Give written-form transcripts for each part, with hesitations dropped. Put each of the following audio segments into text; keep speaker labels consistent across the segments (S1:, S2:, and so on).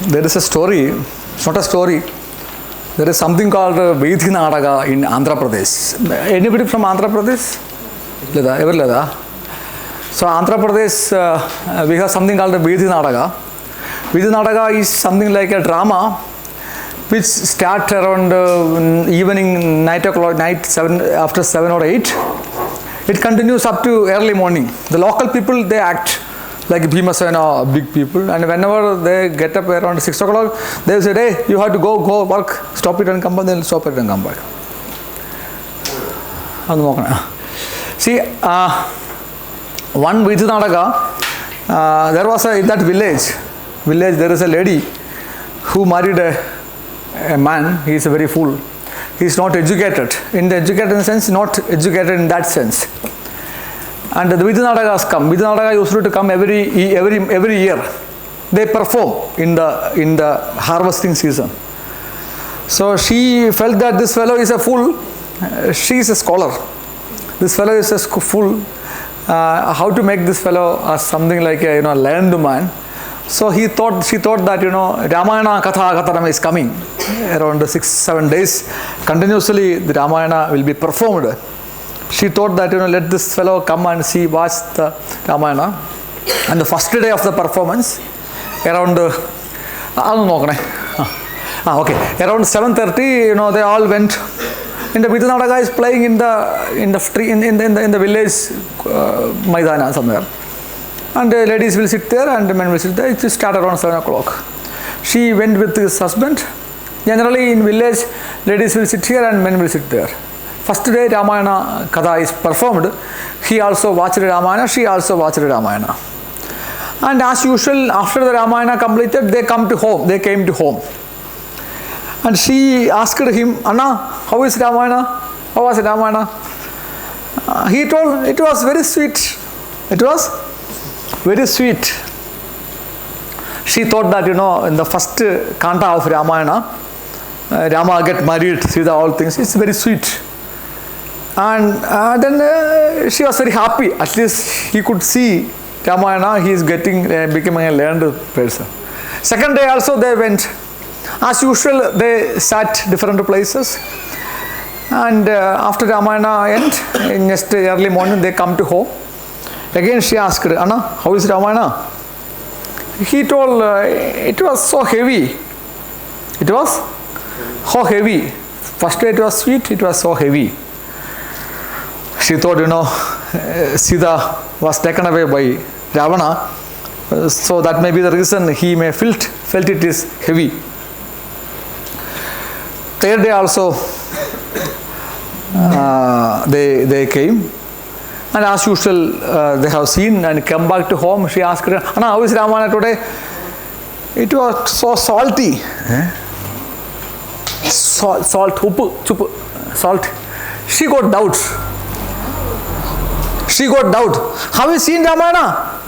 S1: there is a story, it's not a story. There is something called Vidhi Nadaga in Andhra Pradesh. Anybody from Andhra Pradesh? Leda, ever Leda? So Andhra Pradesh, we have something called Vidhi Nadaga. Vidhi Nadaga is something like a drama which starts around evening, after 7 or 8. It continues up to early morning. The local people, they act like Bhimasena, big people, and whenever they get up around 6 o'clock, they will say, hey, you have to go work, stop it and come back, then stop it and come back. See, one Vidhi Nadaga, there was in that village, there is a lady who married a man. He is a very fool. He is not educated. In the educated sense, not educated in that sense. And the Vidhi Nadagas come. Vidhi Nadaga used to come every year. They perform in the harvesting season. So she felt that this fellow is a fool. She is a scholar. This fellow is a fool. How to make this fellow something like a learned man? So she thought that Ramayana Katha Katharam is coming around 6-7 days. Continuously the Ramayana will be performed. She thought that let this fellow come and watch the Ramayana. And the first day of the performance, around around 7:30, they all went. And the Vidhi Nadaga is playing in the village Maidana somewhere. And the ladies will sit there and the men will sit there. It will start around 7 o'clock. She went with his husband. Generally in village, ladies will sit here and men will sit there. First day Ramayana Katha is performed. He also watched Ramayana, she also watched Ramayana. And as usual, after the Ramayana completed, they came to home. And she asked him, Anna, how is Ramayana? How was Ramayana? He told, it was very sweet. It was very sweet. She thought that, in the first canto of Ramayana, Rama get married, Sita, all things, it's very sweet. And then she was very happy. At least he could see Ramayana, he is becoming a learned person. Second day also they went. As usual, they sat different places. And after Ramayana end, next early morning, they come to home. Again she asked, Anna, how is Ramayana? He told, it was so heavy. It was so heavy. First day it was sweet, it was so heavy. She thought, Sita was taken away by Ravana. So that may be the reason he may felt it is heavy. Third day also, they came. And as usual, they have seen and come back to home. She asked her, Anna, how is Ramayana today? It was so salty. Salt, salt. She got doubts. Have you seen Ramayana?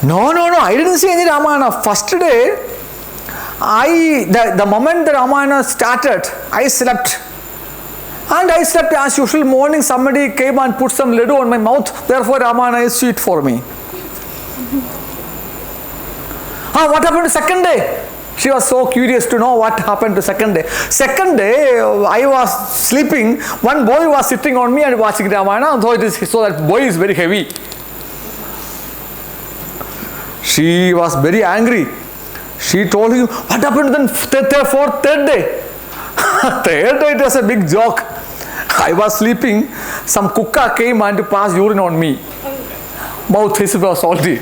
S1: No, I didn't see any Ramayana. First day, the moment the Ramayana started, I slept. And I slept as usual. Morning somebody came and put some laddu on my mouth. Therefore Ramayana is sweet for me. What happened to second day? She was so curious to know what happened to second day. Second day, I was sleeping. One boy was sitting on me and watching Ramayana. So that boy is very heavy. She was very angry. She told him, what happened then third day? Third day it was a big joke. I was sleeping. Some kukka came and passed urine on me. Mouth was salty.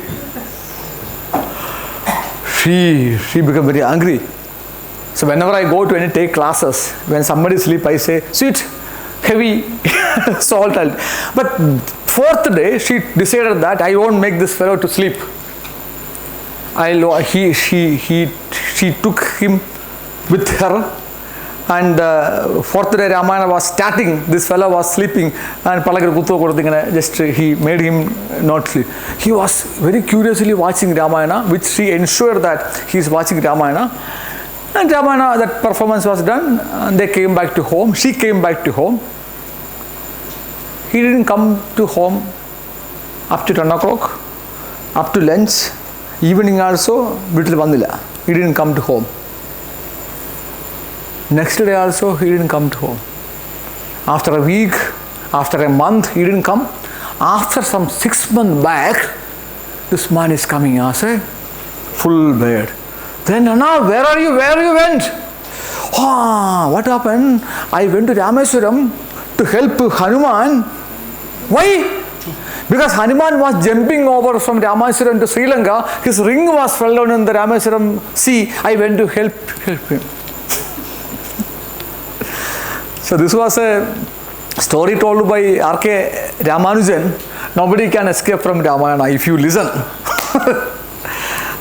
S1: She became very angry. So whenever I go to any take classes, when somebody sleep, I say, sweet, heavy, salt. But fourth day, she decided that I won't make this fellow to sleep. She took him with her. And fourth day Ramayana was starting, this fellow was sleeping and just he made him not sleep. He was very curiously watching Ramayana, which she ensured that he is watching Ramayana. And Ramayana, that performance was done, and they came back to home. She came back to home. He didn't come to home up to 10 o'clock, up to lunch, evening also, Vittal Vandila. he didn't come to home. Next day also, he didn't come to home. After a week, after a month, he didn't come. After some 6 months back, this man is coming as a full beard. Then, Nana, where are you? Where you went? Oh, what happened? I went to Rameswaram to help Hanuman. Why? Because Hanuman was jumping over from Rameswaram to Sri Lanka. His ring was fell down in the Rameswaram sea. I went to help him. So this was a story told by R.K. Ramanujan. Nobody can escape from Ramayana if you listen.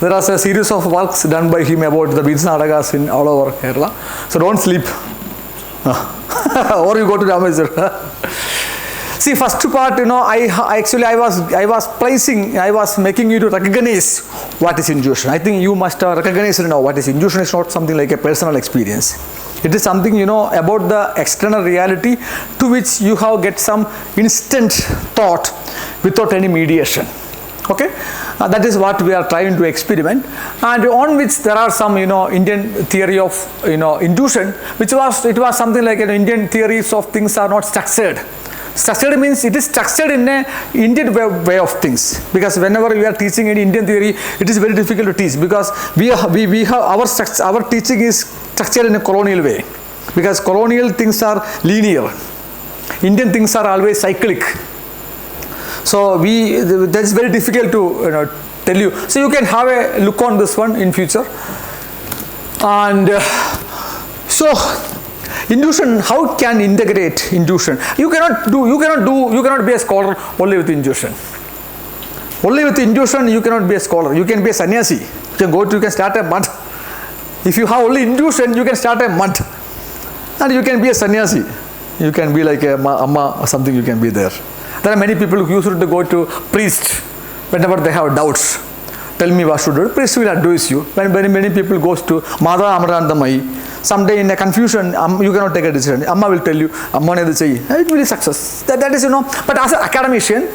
S1: There is a series of works done by him about the Beats Nadagas in all over Kerala. So don't sleep. Or you go to Rameswaram. See, first part, I was making you to recognize what is intuition. I think you must have recognized now what is intuition. Is not something like a personal experience. It is something, about the external reality to which you have get some instant thought without any mediation. Okay, that is what we are trying to experiment, and on which there are some, Indian theory of, intuition, it was something like an Indian theories of things are not structured. Structured means it is structured in a Indian way of things, because whenever we are teaching any Indian theory, it is very difficult to teach, because we have our teaching is structured in a colonial way, because colonial things are linear. Indian things are always cyclic. So that is very difficult to tell you. So you can have a look on this one in future. And so intuition, how can integrate intuition? You cannot be a scholar only with intuition. Only with intuition you cannot be a scholar. You can be a sannyasi. You can start a month. If you have only intuition, you can start a month. And you can be a sannyasi. You can be like a amma or something, you can be there. There are many people who used to go to priest whenever they have doubts. Tell me what should do. Priest will advise you. When many people goes to Mada Amarandamai, someday in a confusion, you cannot take a decision. Amma will tell you, Amma ne chahiye. It will be success. That is, But as an academician,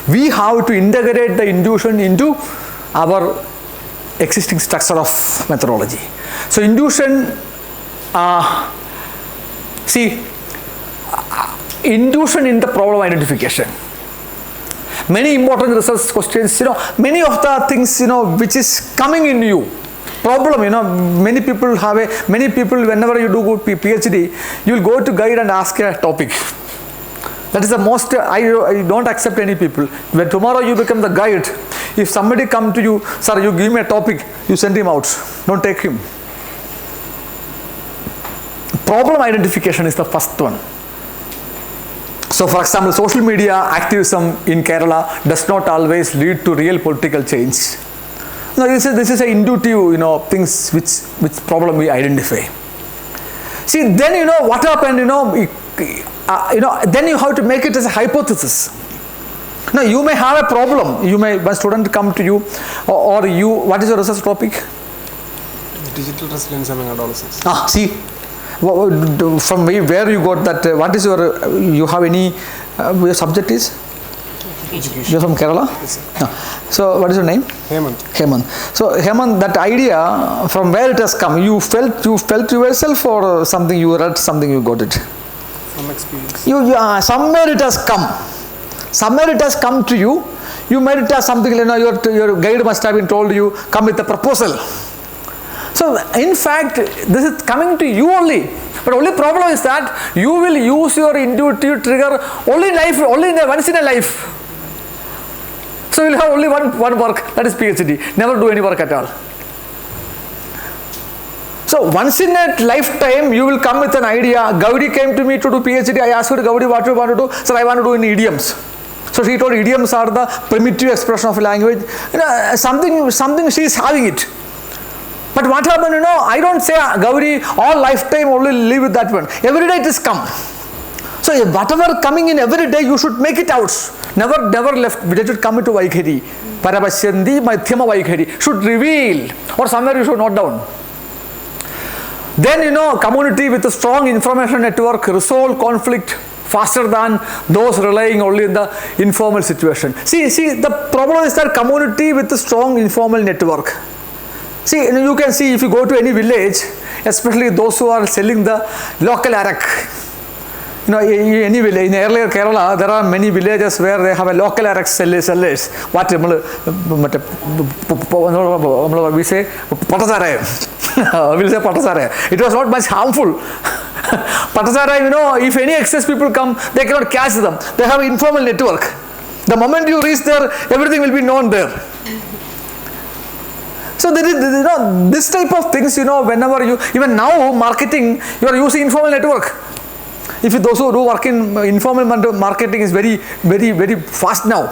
S1: we have to integrate the intuition into our existing structure of methodology. So intuition, intuition in the problem identification. Many important research questions, many of the things, which is coming in you. Problem, many people whenever you do PhD, you will go to guide and ask a topic. That is the most, I don't accept any people. When tomorrow you become the guide, if somebody come to you, sir, you give me a topic, you send him out. Don't take him. Problem identification is the first one. So for example, social media activism in Kerala does not always lead to real political change. Now this is an intuitive, things which problem we identify. See, then what happened, then you have to make it as a hypothesis. Now you may have a problem. One student come to you, or you, what is your research topic?
S2: Digital resilience among adolescents.
S1: See, from where you got that? What is you have any? Your subject is?
S2: Education.
S1: You're from Kerala?
S2: Yes,
S1: sir. So what is your name?
S2: Hemant.
S1: So Hemant, that idea, from where it has come? You felt yourself, or something you read, something you got it?
S2: From experience.
S1: Somewhere it has come. Somewhere it has come to you. You made it as something, your guide must have been told you, come with a proposal. So in fact, this is coming to you only. But only problem is that you will use your intuitive trigger only once in a life. So you will have only one work, that is PhD. Never do any work at all. So once in a lifetime, you will come with an idea. Gaudi came to me to do PhD. I asked her, Gaudi, what do you want to do? Sir, I want to do in idioms. So she told idioms are the primitive expression of language. Something she is having it. But what happened, I don't say, Gauri, all lifetime only live with that one. Every day it is come. So whatever coming in every day, you should make it out. Never left. It should come into Vaikhari. Parabhasyandi, Madhyama Vaikhari. Should reveal. Or somewhere you should note down. Then, community with a strong information network resolve conflict faster than those relying only in the informal situation. See, the problem is that community with a strong informal network. See, you can see if you go to any village, especially those who are selling the local arak. Any village, in earlier Kerala, there are many villages where they have a local arak sellers. What we say, patasare. We'll say patasare. It was not much harmful. Patasare, if any excess people come, they cannot catch them. They have an informal network. The moment you reach there, everything will be known there. So there is, this type of things, whenever you, even now marketing, you are using informal network. If those who do work in informal marketing is very, very, very fast now.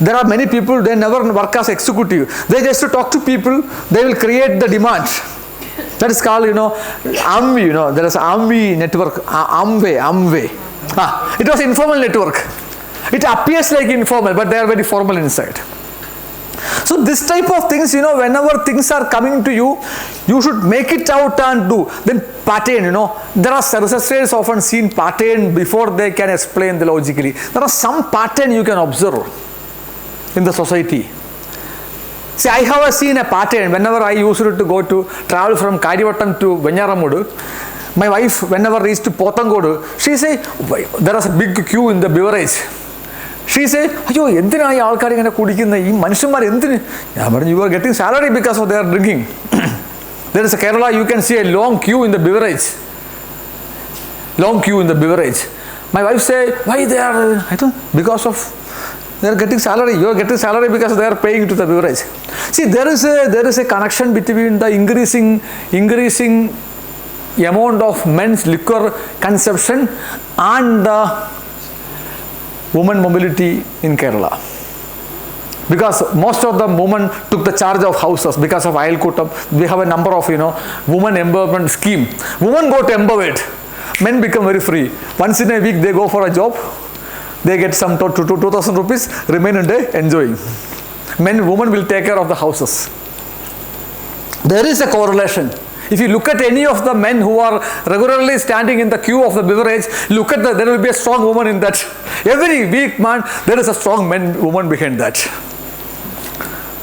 S1: There are many people, they never work as executive. They just talk to people, they will create the demand. That is called, Amway, there is Amway network, Amway. It was informal network. It appears like informal, but they are very formal inside. So this type of things, whenever things are coming to you, you should make it out and do. Then pattern, there are researchers often seen pattern before they can explain the logically. There are some pattern you can observe in the society. See, I have seen a pattern whenever I used to go to travel from Kadivattam to Venyaramudu. My wife, whenever reached to Pothangodu, she say, there is a big queue in the beverage. She said, you are getting salary because of their drinking. There is a Kerala, you can see a long queue in the beverage. Long queue in the beverage. My wife said, why they are, because of, they are getting salary. You are getting salary because they are paying to the beverage. See, there is a connection between the increasing amount of men's liquor consumption and the women mobility in Kerala. Because most of the women took the charge of houses because of Ayalkootam. We have a number of, women empowerment scheme. Women got empowered. Men become very free. Once in a week they go for a job. They get some 2,000 rupees, remain a day enjoying. Women will take care of the houses. There is a correlation. If you look at any of the men who are regularly standing in the queue of the beverage, look at there will be a strong woman in that. Every weak man, there is a strong woman behind that.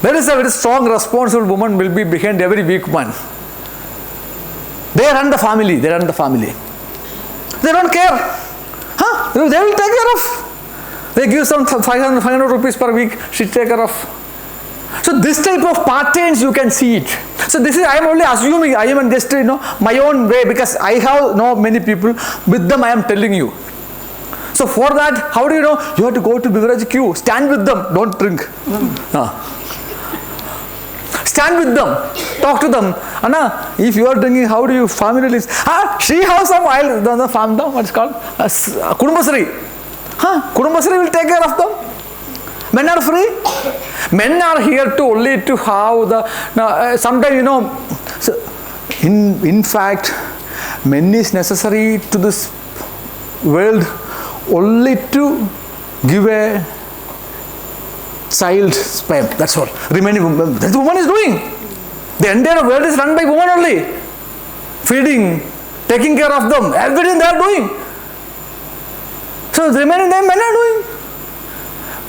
S1: There is a very strong, responsible woman will be behind every weak man. They run the family. They run the family. They don't care. They will take care of. They give some 500 rupees per week. She take care of. So this type of patterns you can see it. So this is, I am only assuming, I am just my own way, because I have many people, with them I am telling you. So for that, how do you know? You have to go to beverage queue, stand with them, don't drink. Stand with them, talk to them. Anna, if you are drinking, how do you family live? She has some wild, the farm, what's called? Kudumbasri. Kudumbasri will take care of them. Men are free. Men are here to only to have the. Sometimes so in fact, men is necessary to this world only to give a child sperm. That's all. Remaining woman. That woman is doing. The entire world is run by woman only. Feeding, taking care of them, everything they are doing. So the remaining men are doing.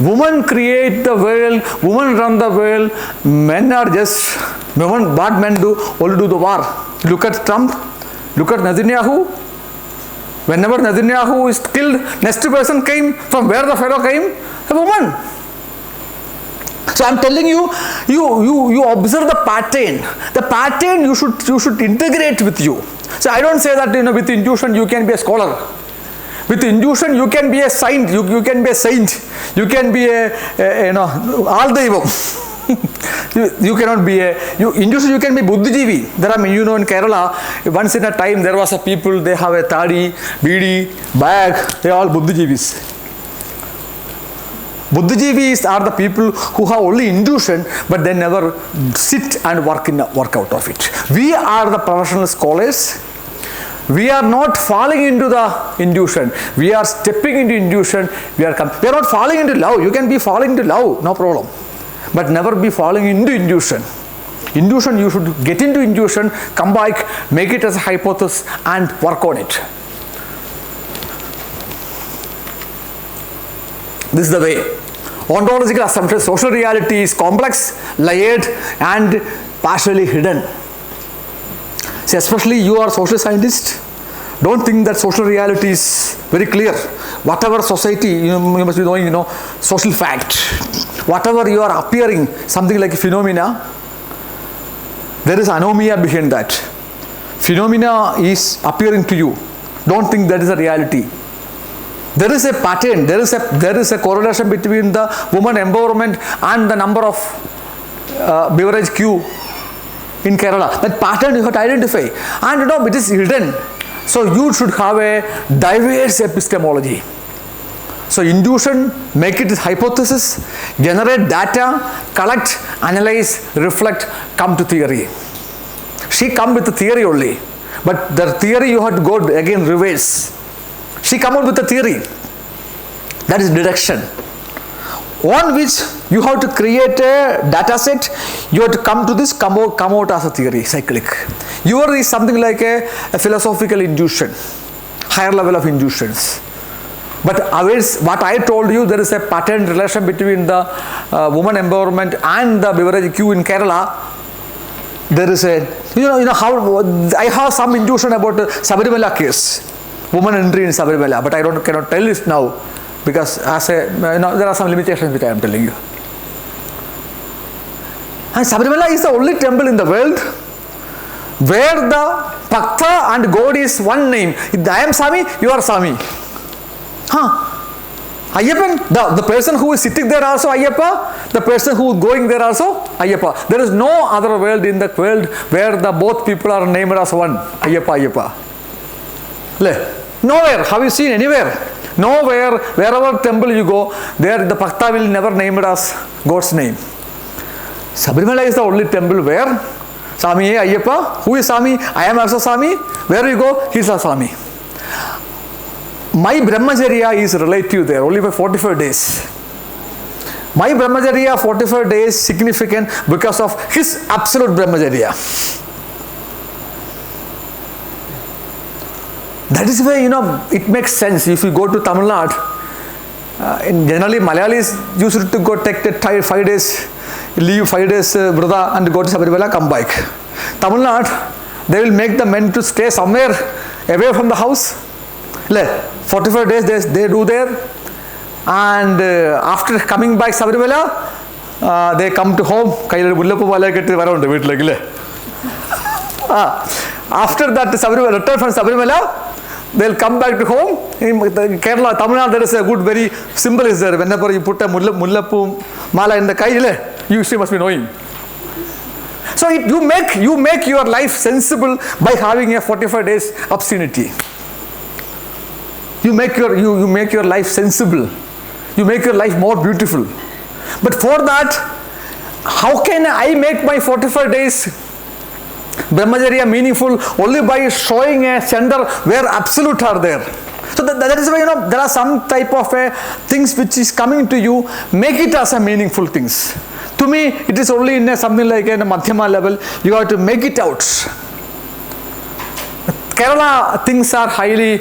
S1: Women create the world, women run the world, men are just, what men do? Only do the war. Look at Trump, look at Netanyahu. Whenever Netanyahu is killed, next person came, from where the fellow came? A woman. So I am telling you, you observe the pattern. The pattern you should integrate with you. So I don't say that with intuition you can be a scholar. With intuition, you can be a saint. You can be a saint. You can be all daivam. you cannot be intuition. You can be buddhijeevi. There are in Kerala. Once in a time there was a people. They have a tadi, bidi, bag. They are all buddhijeevis. Buddhijeevis are the people who have only intuition, but they never sit and work out of it. We are the professional scholars. We are not falling into the intuition. We are stepping into intuition. We are not falling into love. You can be falling into love, no problem. But never be falling into intuition. Intuition, you should get into intuition, come back, make it as a hypothesis and work on it. This is the way. Ontological assumption, social reality is complex, layered, and partially hidden. See, especially you are social scientist, don't think that social reality is very clear. Whatever society, you must be knowing, social fact. Whatever you are appearing, something like a phenomena, there is anomia behind that. Phenomena is appearing to you. Don't think that is a reality. There is a pattern, there is a correlation between the woman empowerment and the number of beverage queue in Kerala. That pattern you have to identify. And it is hidden. So you should have a diverse epistemology. So induction, make it hypothesis, generate data, collect, analyze, reflect, come to theory. She come with the theory only. But the theory you have to go again reverse. She come out with a theory. That is deduction. On which you have to create a data set. You have to come to this, come out as a theory, cyclic. Yours is something like a philosophical induction. Higher level of inductions. But ours, what I told you, there is a pattern relation between the woman empowerment and the beverage queue in Kerala. There is a, how I have some intuition about the Sabarimala case, woman entry in Sabarimala, but I cannot tell this now because there are some limitations which I am telling you. And Sabarimala is the only temple in the world where the Bhakta and God is one name. If I am Sami, you are Sami. Ayyappan, the person who is sitting there also Ayyappa, the person who is going there also Ayyappa. There is no other world in the world where the both people are named as one. Ayyappa. Nowhere. Have you seen anywhere? Nowhere, wherever temple you go, there the Bhakta will never name it as God's name. Sabarimala is the only temple where Sami Ayyappa. Who is Sami? I am also Sami. Where you go, he is a Sami. My Brahmacharya is relative there, only for 45 days. My Brahmacharya 45 days significant because of his absolute Brahmacharya. That is why, it makes sense if you go to Tamil Nadu. Generally, Malayalis used to go take 5 days, leave 5 days Vrata and go to Sabarimala, come back. Tamil Nadu, they will make the men to stay somewhere away from the house. 45 days they do there, and after coming back Sabarimala, they come to home. After that return from Sabarimala, they will come back to home. In Kerala, Tamil Nadu, there is a good, very symbol is there. Whenever you put a mullappu mala in the kai, you must be knowing. So you make your life sensible by having a 45 days obscenity. You make your life sensible. You make your life more beautiful. But for that, how can I make my 45 days Brahmacharya meaningful? Only by showing a center where absolute are there. So that is why there are some type of things which is coming to you. Make it as a meaningful things. To me, it is only in something like a Madhyama level. You have to make it out. Kerala things are highly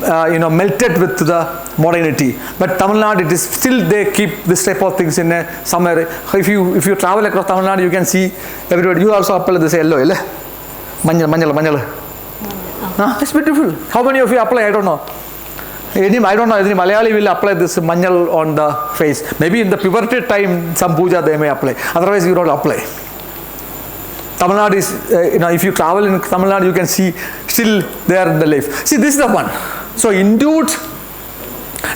S1: melted with the modernity, but Tamil Nadu, it is still they keep this type of things in somewhere. If you travel across Tamil Nadu, you can see everybody. You also apply this yellow, manjal. It's beautiful. How many of you apply? I don't know. I don't know. Any Malayali will apply this manjal on the face. Maybe in the puberty time, some puja they may apply. Otherwise, you don't apply. Tamil Nadu is, if you travel in Tamil Nadu, you can see still there in the life. See, this is the one. So, induce,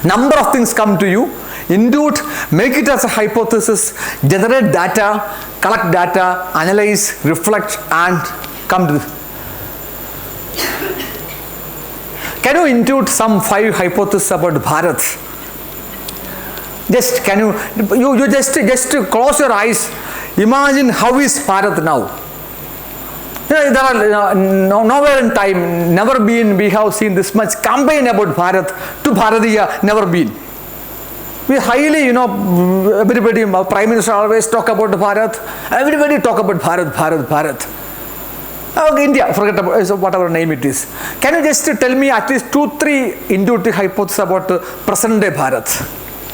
S1: number of things come to you. Induce, make it as a hypothesis, generate data, collect data, analyze, reflect, and come to this. Can you intuit some 5 hypotheses about Bharat? Just can you just close your eyes. Imagine how is Bharat now. There are nowhere in time, never been, we have seen this much campaign about Bharat to Bharatiya, never been. We highly, everybody, Prime Minister always talk about Bharat, everybody talk about Bharat. Okay, India, forget about whatever name it is. Can you just tell me at least 2-3 intuitive hypotheses about present day Bharat?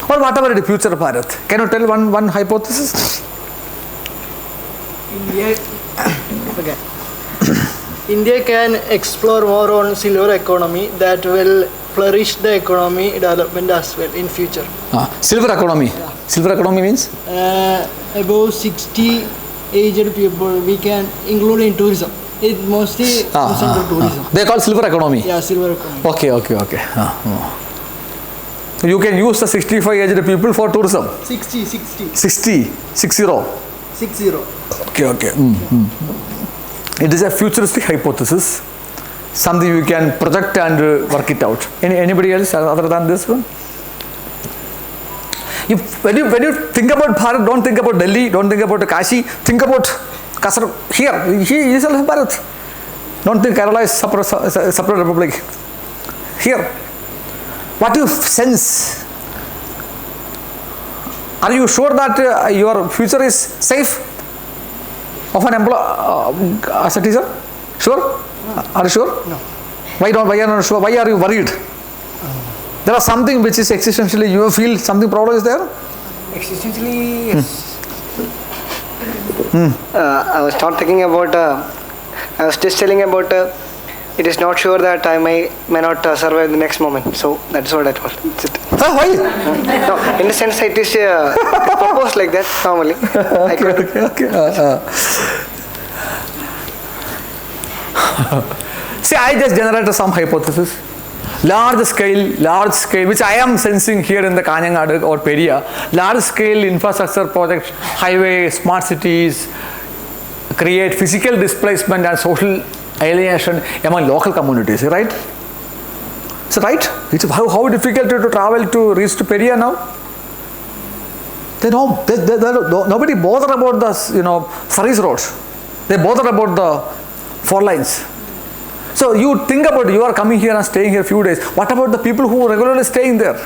S1: Or whatever the future Bharat? Can you tell one hypothesis?
S3: India, okay. India can explore more on silver economy that will flourish the economy development as well in future.
S1: Silver economy.
S3: Yeah.
S1: Silver economy means?
S3: Above 60 aged people we can include in tourism. It mostly comes under tourism.
S1: They call silver economy.
S3: Yeah, silver economy.
S1: Okay. You can use the 65 aged people for tourism.
S3: 60.
S1: 60. Okay. It is a futuristic hypothesis, something you can project and work it out. Anybody else other than this one? When you think about Bharat, don't think about Delhi, don't think about Kashi, think about Kasar here. He is also Bharat. Don't think Kerala is separate republic. Here, what you sense? Are you sure that your future is safe? Of an employee as a teacher? Sure? Are you sure?
S3: No.
S1: Why are you not sure? Why are you worried? There is something which is existentially, you feel something problem is there?
S3: Existentially, yes.
S4: I was not thinking about, I was just telling about, it is not sure that I may not survive the next moment. So that's what I told. That's it.
S1: Why?
S4: No, in the sense it is proposed like that normally.
S1: Okay. See, I just generated some hypothesis. Large scale, which I am sensing here in the Kanyangadu or Peria, large scale infrastructure projects, highways, smart cities, create physical displacement and social alienation among local communities, right? So, right? It's how difficult to travel to reach to Peria now? Nobody bothered about the service roads. They bothered about the 4 lines. So you think about you are coming here and staying here a few days. What about the people who are regularly staying there?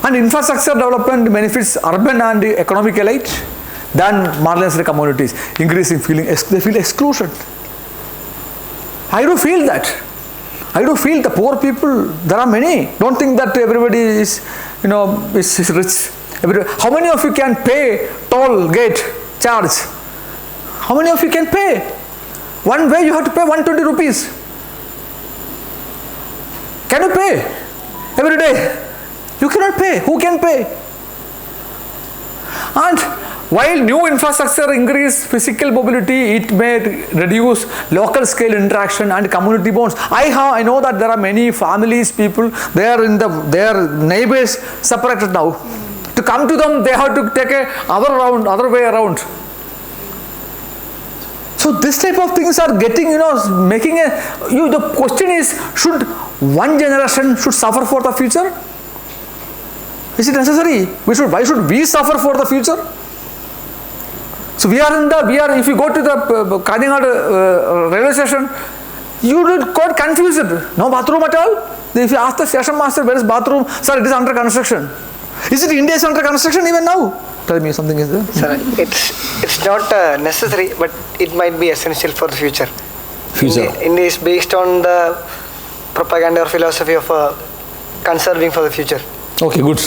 S1: And infrastructure development benefits urban and economic elite than marginalized communities. Increasing feeling, they feel exclusion. I do feel that. I do feel the poor people, there are many. Don't think that everybody is, is rich. How many of you can pay toll gate charge? How many of you can pay? One way you have to pay 120 rupees. Can you pay every day? You cannot pay. Who can pay? And while new infrastructure increase physical mobility, it may reduce local scale interaction and community bonds. I know that there are many families, people, their neighbors separated now. To come to them, they have to take other way around. So this type of things are getting, making the question is, should one generation should suffer for the future? Is it necessary? Why should we suffer for the future? So if you go to the Kanyangadu railway station, you will get confused. No bathroom at all. If you ask the station master, where is bathroom? Sir, it is under construction. Is it India is under construction even now? Tell me something is there.
S4: Sir, it's not necessary, but it might be essential for the future. India is based on the propaganda or philosophy of conserving for the future.
S1: Okay, good.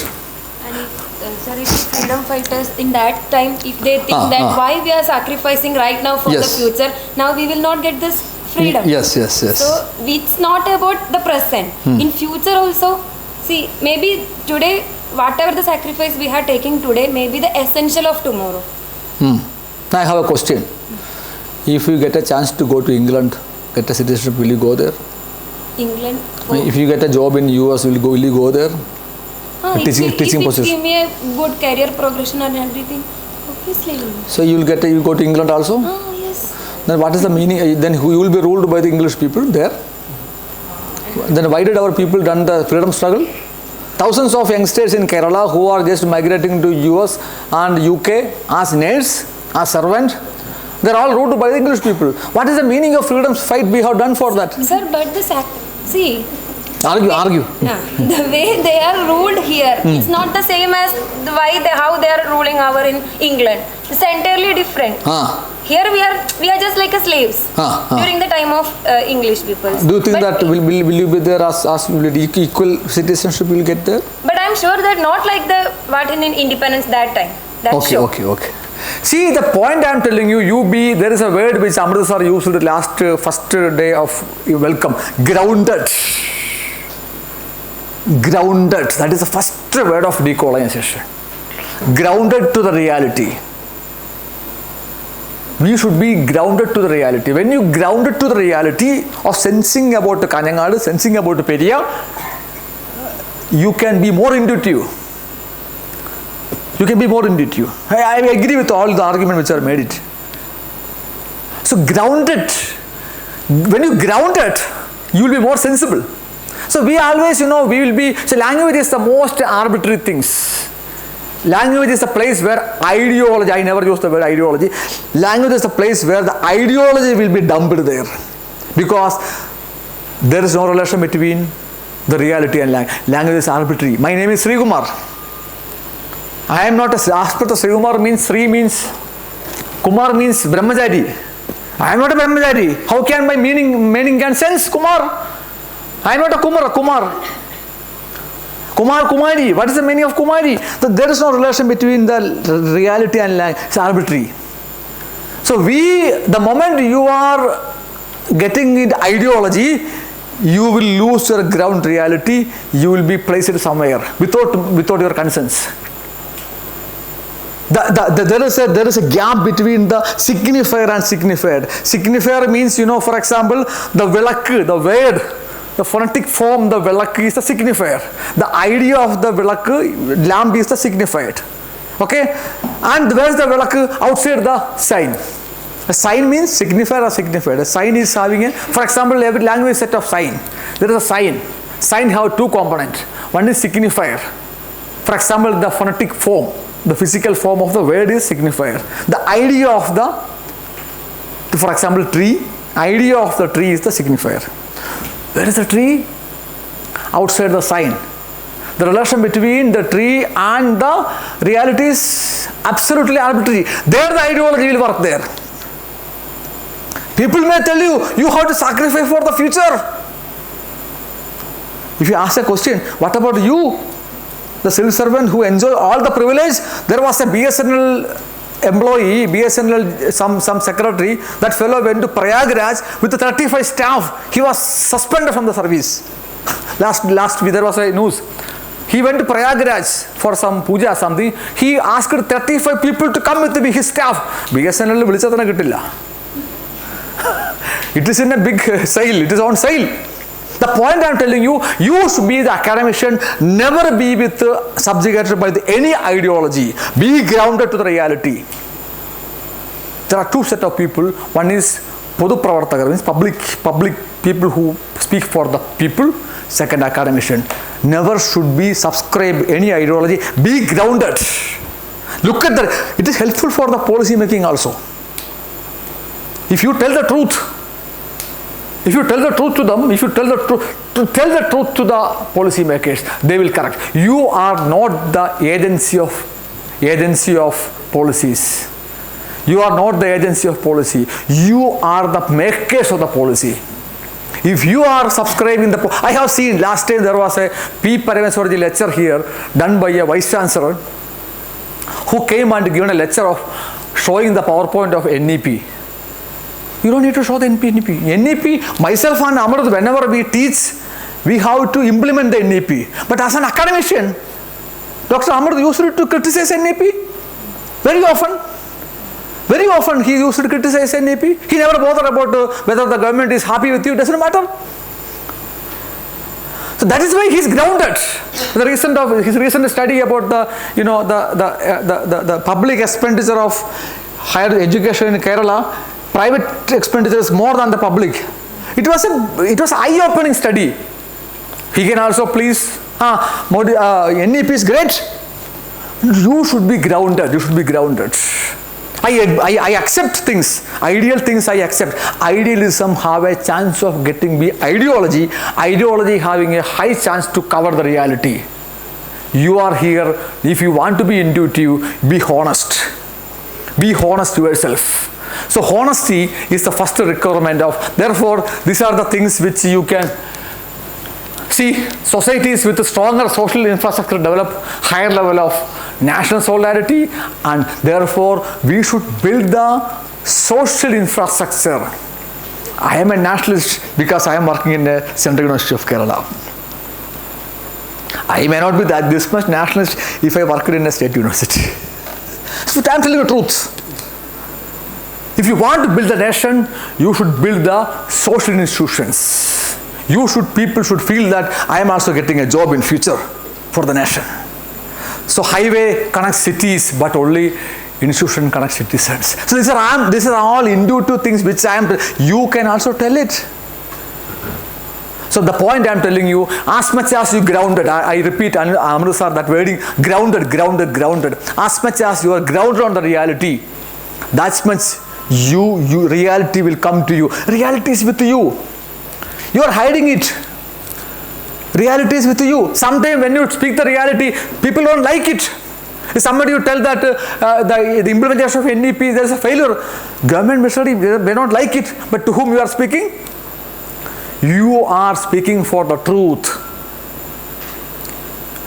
S5: And sir, if freedom fighters in that time, if they think why we are sacrificing right now for the future, now we will not get this freedom.
S1: Yes.
S5: So it's not about the present. In future also, see, maybe today, whatever the sacrifice we are taking today may be the essential of tomorrow.
S1: I have a question. If you get a chance to go to England, get a citizenship, will you go there?
S5: England?
S1: If you get a job in US, will you go there? Teaching position.
S5: If give me a good career progression and everything, obviously.
S1: So you go to England also?
S5: Yes.
S1: Then what is the meaning? Then you will be ruled by the English people there? Then why did our people done the freedom struggle? Thousands of youngsters in Kerala who are just migrating to US and UK as nurse, as servant, they are all ruled by the English people. What is the meaning of freedom fight we have done for that?
S5: Sir, but see.
S1: Argue.
S5: The way they are ruled here, it's not the same as how they are ruling in England. It's entirely different. Here we are just like a slaves during the time of English people.
S1: Do you think that will you be there as equal citizenship will get there?
S5: But I'm sure that not like in independence that time. That's
S1: okay. See, the point I am telling you, there is a word which Amrita sir used first day of welcome, grounded. Grounded, that is the first word of decolonization. Grounded to the reality. We should be grounded to the reality. When you grounded to the reality of sensing about Kanyanadu, sensing about Peria, you can be more intuitive. You can be more intuitive. I agree with all the arguments which are made it. So grounded. When you ground it, you will be more sensible. So we always, we will be, so language is the most arbitrary things. Language is the place where ideology, I never use the word ideology, language is the place where the ideology will be dumped there. Because there is no relation between the reality and language. Language is arbitrary. My name is Sreekumar. I am not a aspect of Sreekumar means Sri means, Kumar means Brahmachari. I am not a Brahmachari. How can my meaning can sense Kumar? I am not a Kumar. Kumar, Kumari. What is the meaning of Kumari? So there is no relation between the reality and language. It's arbitrary. So the moment you are getting into ideology, you will lose your ground reality. You will be placed somewhere without your conscience. There is a gap between the signifier and signified. Signifier means, for example, the velak, the word, the phonetic form, the velak is the signifier. The idea of the velak, lamp is the signified. Okay? And where is the velak? Outside the sign. A sign means signifier or signified. A sign is having for example, every language set of sign. There is a sign. Sign have two components. One is signifier. For example, the phonetic form, the physical form of the word is signifier. The idea of for example, tree, idea of the tree is the signifier. Where is the tree? Outside the sign. The relation between the tree and the reality is absolutely arbitrary. There the ideology will work there. People may tell you have to sacrifice for the future. If you ask a question, what about you? The civil servant who enjoy all the privilege, there was a BSNL employee, BSNL, some secretary, that fellow went to Prayagraj with 35 staff. He was suspended from the service. Last week there was a news. He went to Prayagraj for some puja or something. He asked 35 people to come with his staff. BSNL vilichatana kittilla. It is in a big sale. It is on sale. The point I am telling you, you should be the academician, never be subjugated by any ideology. Be grounded to the reality. There are two sets of people. One is Podu Pravartakar, means public people who speak for the people. Second, academician. Never should be subscribe any ideology. Be grounded. Look at that. It is helpful for the policy making also. If you tell the truth, if you tell the truth to them, if you tell the truth to the policy makers, they will correct. You are not the agency of policies. You are not the agency of policy. You are the makers of the policy. If you are subscribing I have seen last time there was a P. Parameswarji lecture here done by a vice chancellor who came and given a lecture of showing the PowerPoint of NEP. You don't need to show the NEP. NEP, myself and Amrut, whenever we teach, we have to implement the NEP. But as an academician, Dr. Amrut used to criticize NEP very often. Very often he used to criticize NEP. He never bothered about whether the government is happy with you. It doesn't matter. So that is why he is grounded. His recent study about the public expenditure of higher education in Kerala, private expenditure is more than the public. It was eye-opening study. He can also please, NEP is great. You should be grounded. You should be grounded. I accept things. Ideal things I accept. Idealism have a chance of getting be ideology. Ideology having a high chance to cover the reality. You are here. If you want to be intuitive, be honest. Be honest to yourself. So honesty is the first requirement of. Therefore, these are the things which you can see. Societies with a stronger social infrastructure develop higher level of national solidarity, and therefore we should build the social infrastructure. I am a nationalist because I am working in the Central University of Kerala. I may not be this much nationalist if I worked in a state university. So I am telling the truth. If you want to build a nation, you should build the social institutions. People should feel that I am also getting a job in future for the nation. So highway connects cities, but only institution connects citizens. So these are all intuitive things which you can also tell it. So the point I am telling you, as much as you grounded, I repeat, Amritsar, that wording, grounded. As much as you are grounded on the reality, that's much reality will come to you. Reality is with you. You are hiding it. Reality is with you. Sometimes when you speak the reality, people don't like it. If somebody you tell that the implementation of NEP, there is a failure, government majority may not like it, but to whom you are speaking? You are speaking for the truth.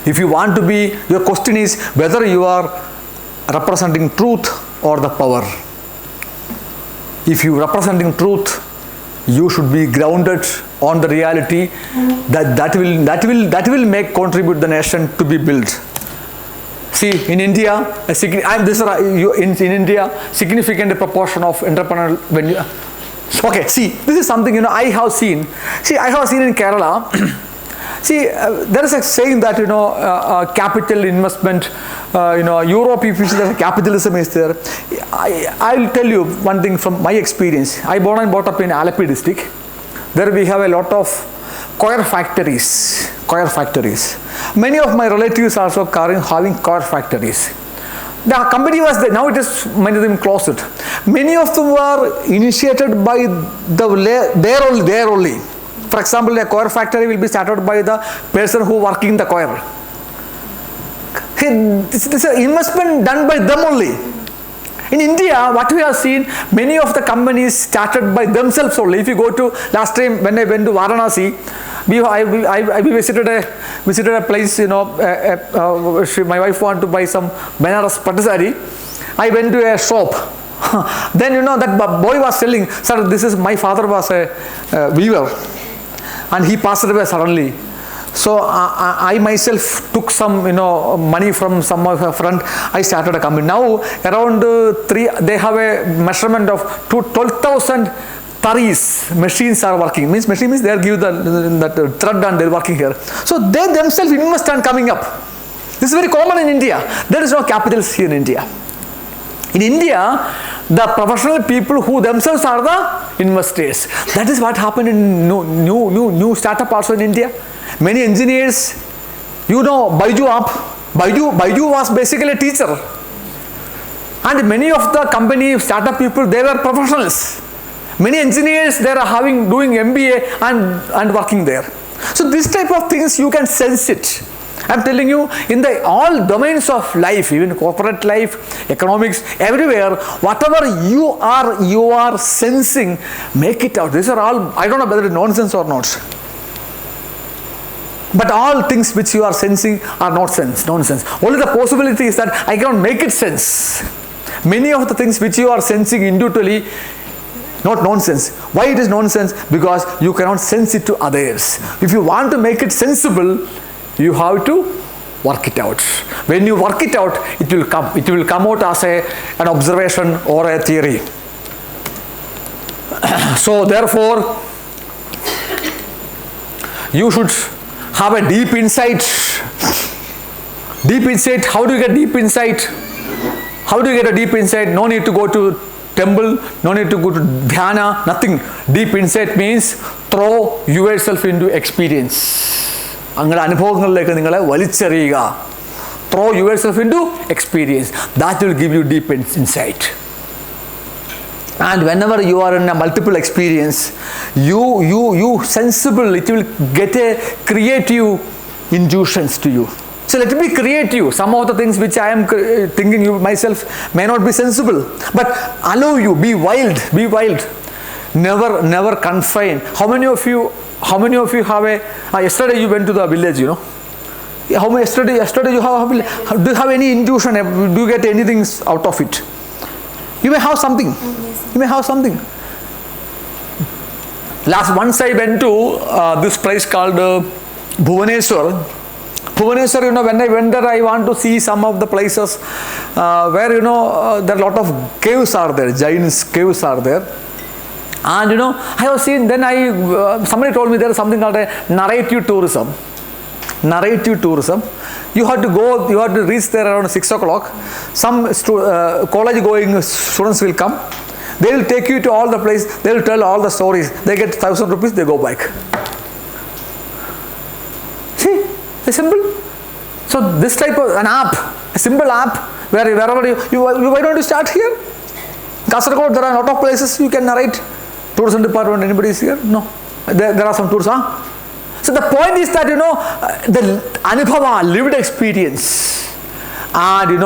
S1: If you want to be, your question is whether you are representing truth or the power. If you are representing truth, you should be grounded on the reality that will make contribute the nation to be built. See, in India, in India, significant proportion of entrepreneurial okay, see, this is something I have seen. See, I have seen in Kerala. See, there is a saying that capital investment. Europe, if you see that capitalism is there. I will tell you one thing from my experience. I born and brought up in Alleppey district. There we have a lot of coir factories. Many of my relatives also having coir factories. The company was there. Now it is many of them closed. Many of them were initiated by there only. For example, a coir factory will be started by the person who working the coir. This is an investment done by them only. In India, what we have seen, many of the companies started by themselves only. If you go to, last time when I went to Varanasi, I visited a place, my wife wanted to buy some Benaras Patisari. I went to a shop. Then that boy was telling, sir, this is, my father was a weaver and he passed away suddenly. So I myself took some money from some of her friend. I started a company. Now around they have a measurement of 12,000 taris machines are working. Means machine means they give that thread and they are working here. So they themselves invest and coming up. This is very common in India. There is no capitals here in India. In India, the professional people who themselves are the investors. That is what happened in new startup also in India. Many engineers, Baiju app. Baiju was basically a teacher. And many of the company startup people, they were professionals. Many engineers, they are doing MBA and working there. So this type of things you can sense it. I am telling you, in all domains of life, even corporate life, economics, everywhere, whatever you are sensing, make it out. These are all, I don't know whether it is nonsense or not. But all things which you are sensing are not nonsense. Only the possibility is that I cannot make it sense. Many of the things which you are sensing individually, not nonsense. Why it is nonsense? Because you cannot sense it to others. If you want to make it sensible, you have to work it out. When you work it out, it will come. It will come out as an observation or a theory. So therefore, you should have a deep insight. Deep insight. How do you get deep insight? How do you get a deep insight? No need to go to temple, no need to go to dhyana, nothing. Deep insight means throw yourself into experience. Throw yourself into experience. That will give you deep insight. And whenever you are in a multiple experience, you sensible, it will get a creative intuitions to you. So let me create you. Some of the things which I am thinking you myself may not be sensible, but allow you, be wild, never confine. How many of you have yesterday you went to the village, How many yesterday you have, do you have any intuition? Do you get anything out of it? You may have something. You may have something. Once I went to this place called Bhubaneswar. Bhubaneswar, when I went there, I want to see some of the places where, there are a lot of caves are there, giants caves are there. And, I have seen, then somebody told me there is something called a narrative tourism. Narrative tourism. You have to reach there around 6 o'clock. Some college going students will come. They will take you to all the places. They will tell all the stories. They get 1,000 rupees, they go back. See, it's simple. So this type of an app, a simple app, wherever you why don't you start here? Kasaragod, there are a lot of places you can narrate. Tourism department, anybody is here? No. There are some tours, huh? So the point is that, the anubhava, lived experience, and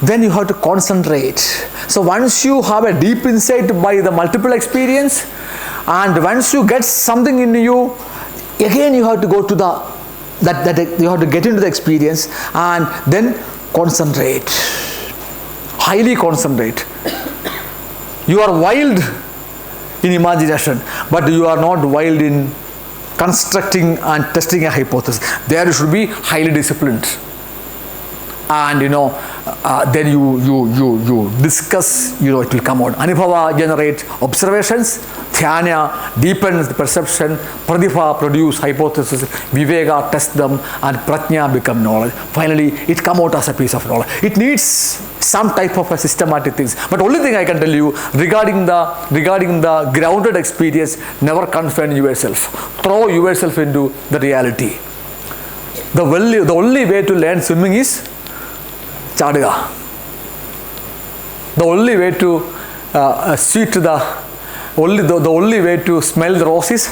S1: then you have to concentrate. So once you have a deep insight by the multiple experience, and once you get something in you, again you have to go to you have to get into the experience and then concentrate, highly concentrate. You are wild in imagination, but you are not wild in constructing and testing a hypothesis. There you should be highly disciplined. And then you discuss, it will come out. Anubhava generate observations, dhyana deepens the perception, pradipha produce hypothesis, viveka test them, and prajna become knowledge. Finally, it come out as a piece of knowledge. It needs some type of a systematic things. But only thing I can tell you regarding the grounded experience, never confine yourself. Throw yourself into the reality. The only way to learn swimming is Chadaga. The only way to the only way to smell the rose is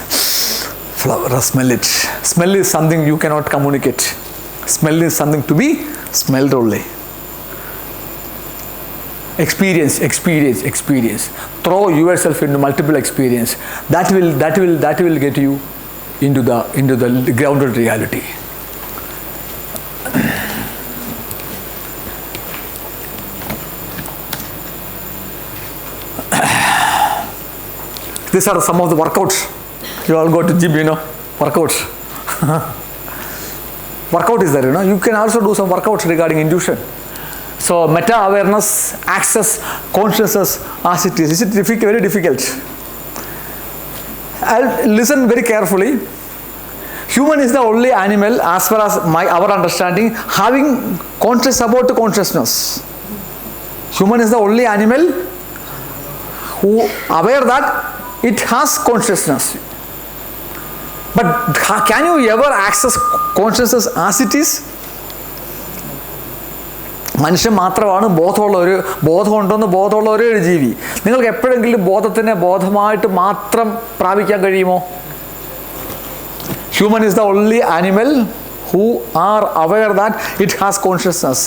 S1: flower. Smell it. Smell is something you cannot communicate. Smell is something to be smelled only. Experience. Throw yourself into multiple experience. That will get you into the grounded reality. These are some of the workouts. You all go to gym, workouts. Workout is there, You can also do some workouts regarding intuition. So meta-awareness, access, consciousness, as it is. Is it very difficult? I'll listen very carefully. Human is the only animal, as far as our understanding, having conscious about consciousness. Human is the only animal who aware that it has consciousness. But can you ever access consciousness as it is? മനുഷ്യൻ മാത്രമാണ് ബോധമുണ്ടെന്ന് ഒരേ ജീവി. നിങ്ങൾക്ക് എപ്പോഴെങ്കിലും ബോധത്തിനെ ബോധമായിട്ട് മാത്രം പ്രാപിക്കാൻ കഴിയുമോ? Human is the only animal who are aware that it has consciousness.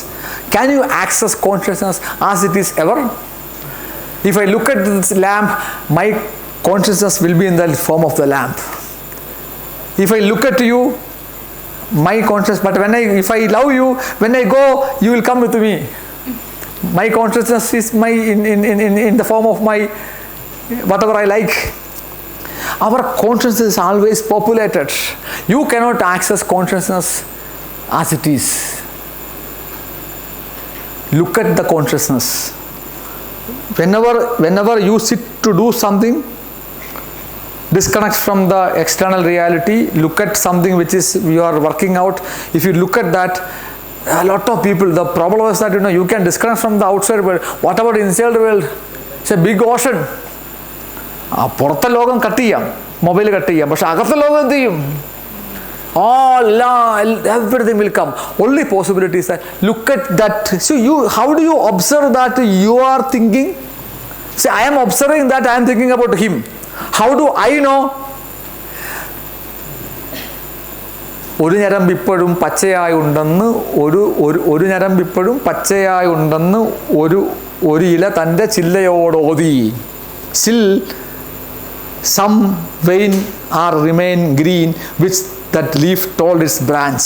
S1: Can you access consciousness as it is ever? If I look at this lamp, my consciousness will be in the form of the lamp. If I look at you, my consciousness, but if I love you, when I go, you will come with me. My consciousness is in the form of my whatever I like. Our consciousness is always populated. You cannot access consciousness as it is. Look at the consciousness. Whenever you sit to do something, disconnect from the external reality, look at something which is you are working out. If you look at that, a lot of people, the problem is that you can disconnect from the outside world. What about inside the world? It's a big ocean. പുറത്തെ ലോകം cut ചെയ്യാം, mobile cut ചെയ്യാം, പക്ഷെ അകത്തെ ലോകം എന്ത് ചെയ്യും? Everything will come. Only possibility is that look at that. So how do you observe that you are thinking? See, I am observing that I am thinking about him. How do I know? ഒരു ഞരമ്പിപ്പോഴും പച്ചയായി ഉണ്ടെന്ന് ഒരു ഞരമ്പിപ്പോഴും പച്ചയായി ഉണ്ടെന്ന് ഒരു ഇല തൻ്റെ ചില്ലയോടോതി. Still some vein or remain green which that leaf told its branch.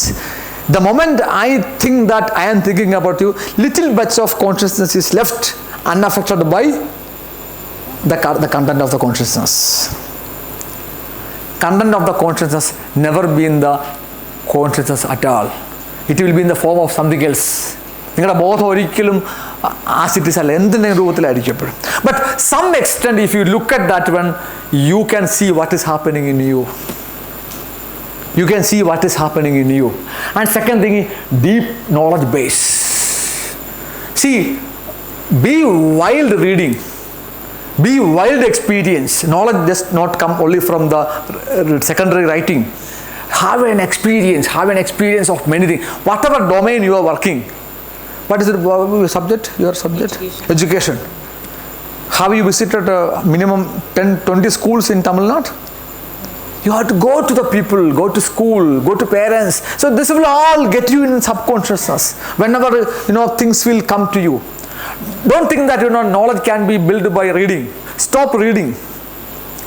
S1: The moment I think that I am thinking about you, little bit of consciousness is left unaffected by the content of the consciousness. Content of the consciousness never be in the consciousness at all. It will be in the form of something else. നിങ്ങളുടെ ബോധം ഒരിക്കലും ആസിറ്റിസ് അല്ല, എന്തിൻ്റെ രൂപത്തിലായിരിക്കും എപ്പോഴും. But some extent if you look at that one, you can see what is happening in you. You can see what is happening in you. And second thing, deep knowledge base. See, be wild reading, be wild experience. Knowledge does not come only from the secondary writing. Have an experience of many things. Whatever domain you are working. What is your subject? Your subject? Education. Have you visited minimum 10-20 schools in Tamil Nadu? You have to go to the people, go to school, go to parents. So this will all get you in subconsciousness. Whenever things will come to you. Don't think that knowledge can be built by reading. Stop reading.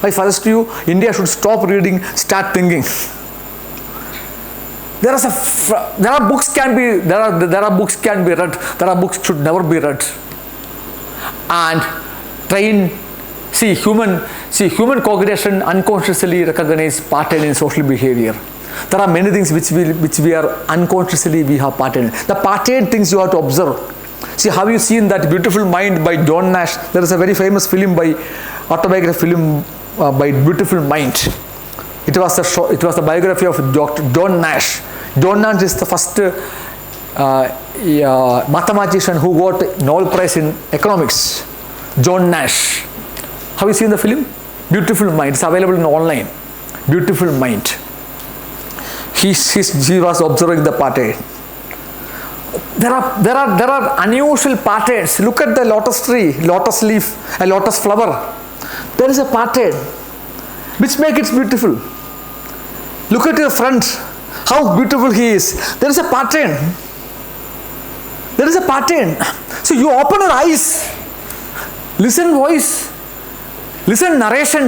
S1: I suggest you, India should stop reading, start thinking. There are books can be read. There are books should never be read. And train. See, human cognition unconsciously recognize pattern in social behavior. There are many things which we are unconsciously we have pattern. The pattern things you have to observe. See, have you seen that Beautiful Mind by John Nash? There is a very famous film autobiography film by Beautiful Mind. It was the biography of Dr. John Nash. John Nash is the first mathematician who got Nobel Prize in economics. John Nash. Have you seen the film? Beautiful Mind. It's available online. Beautiful Mind. He was observing the pattern. There are unusual patterns. Look at the lotus tree, lotus leaf, a lotus flower. There is a pattern which makes it beautiful. Look at your friend, how beautiful he is. There is a pattern. There is a pattern. So you open your eyes, listen voice. Listen narration.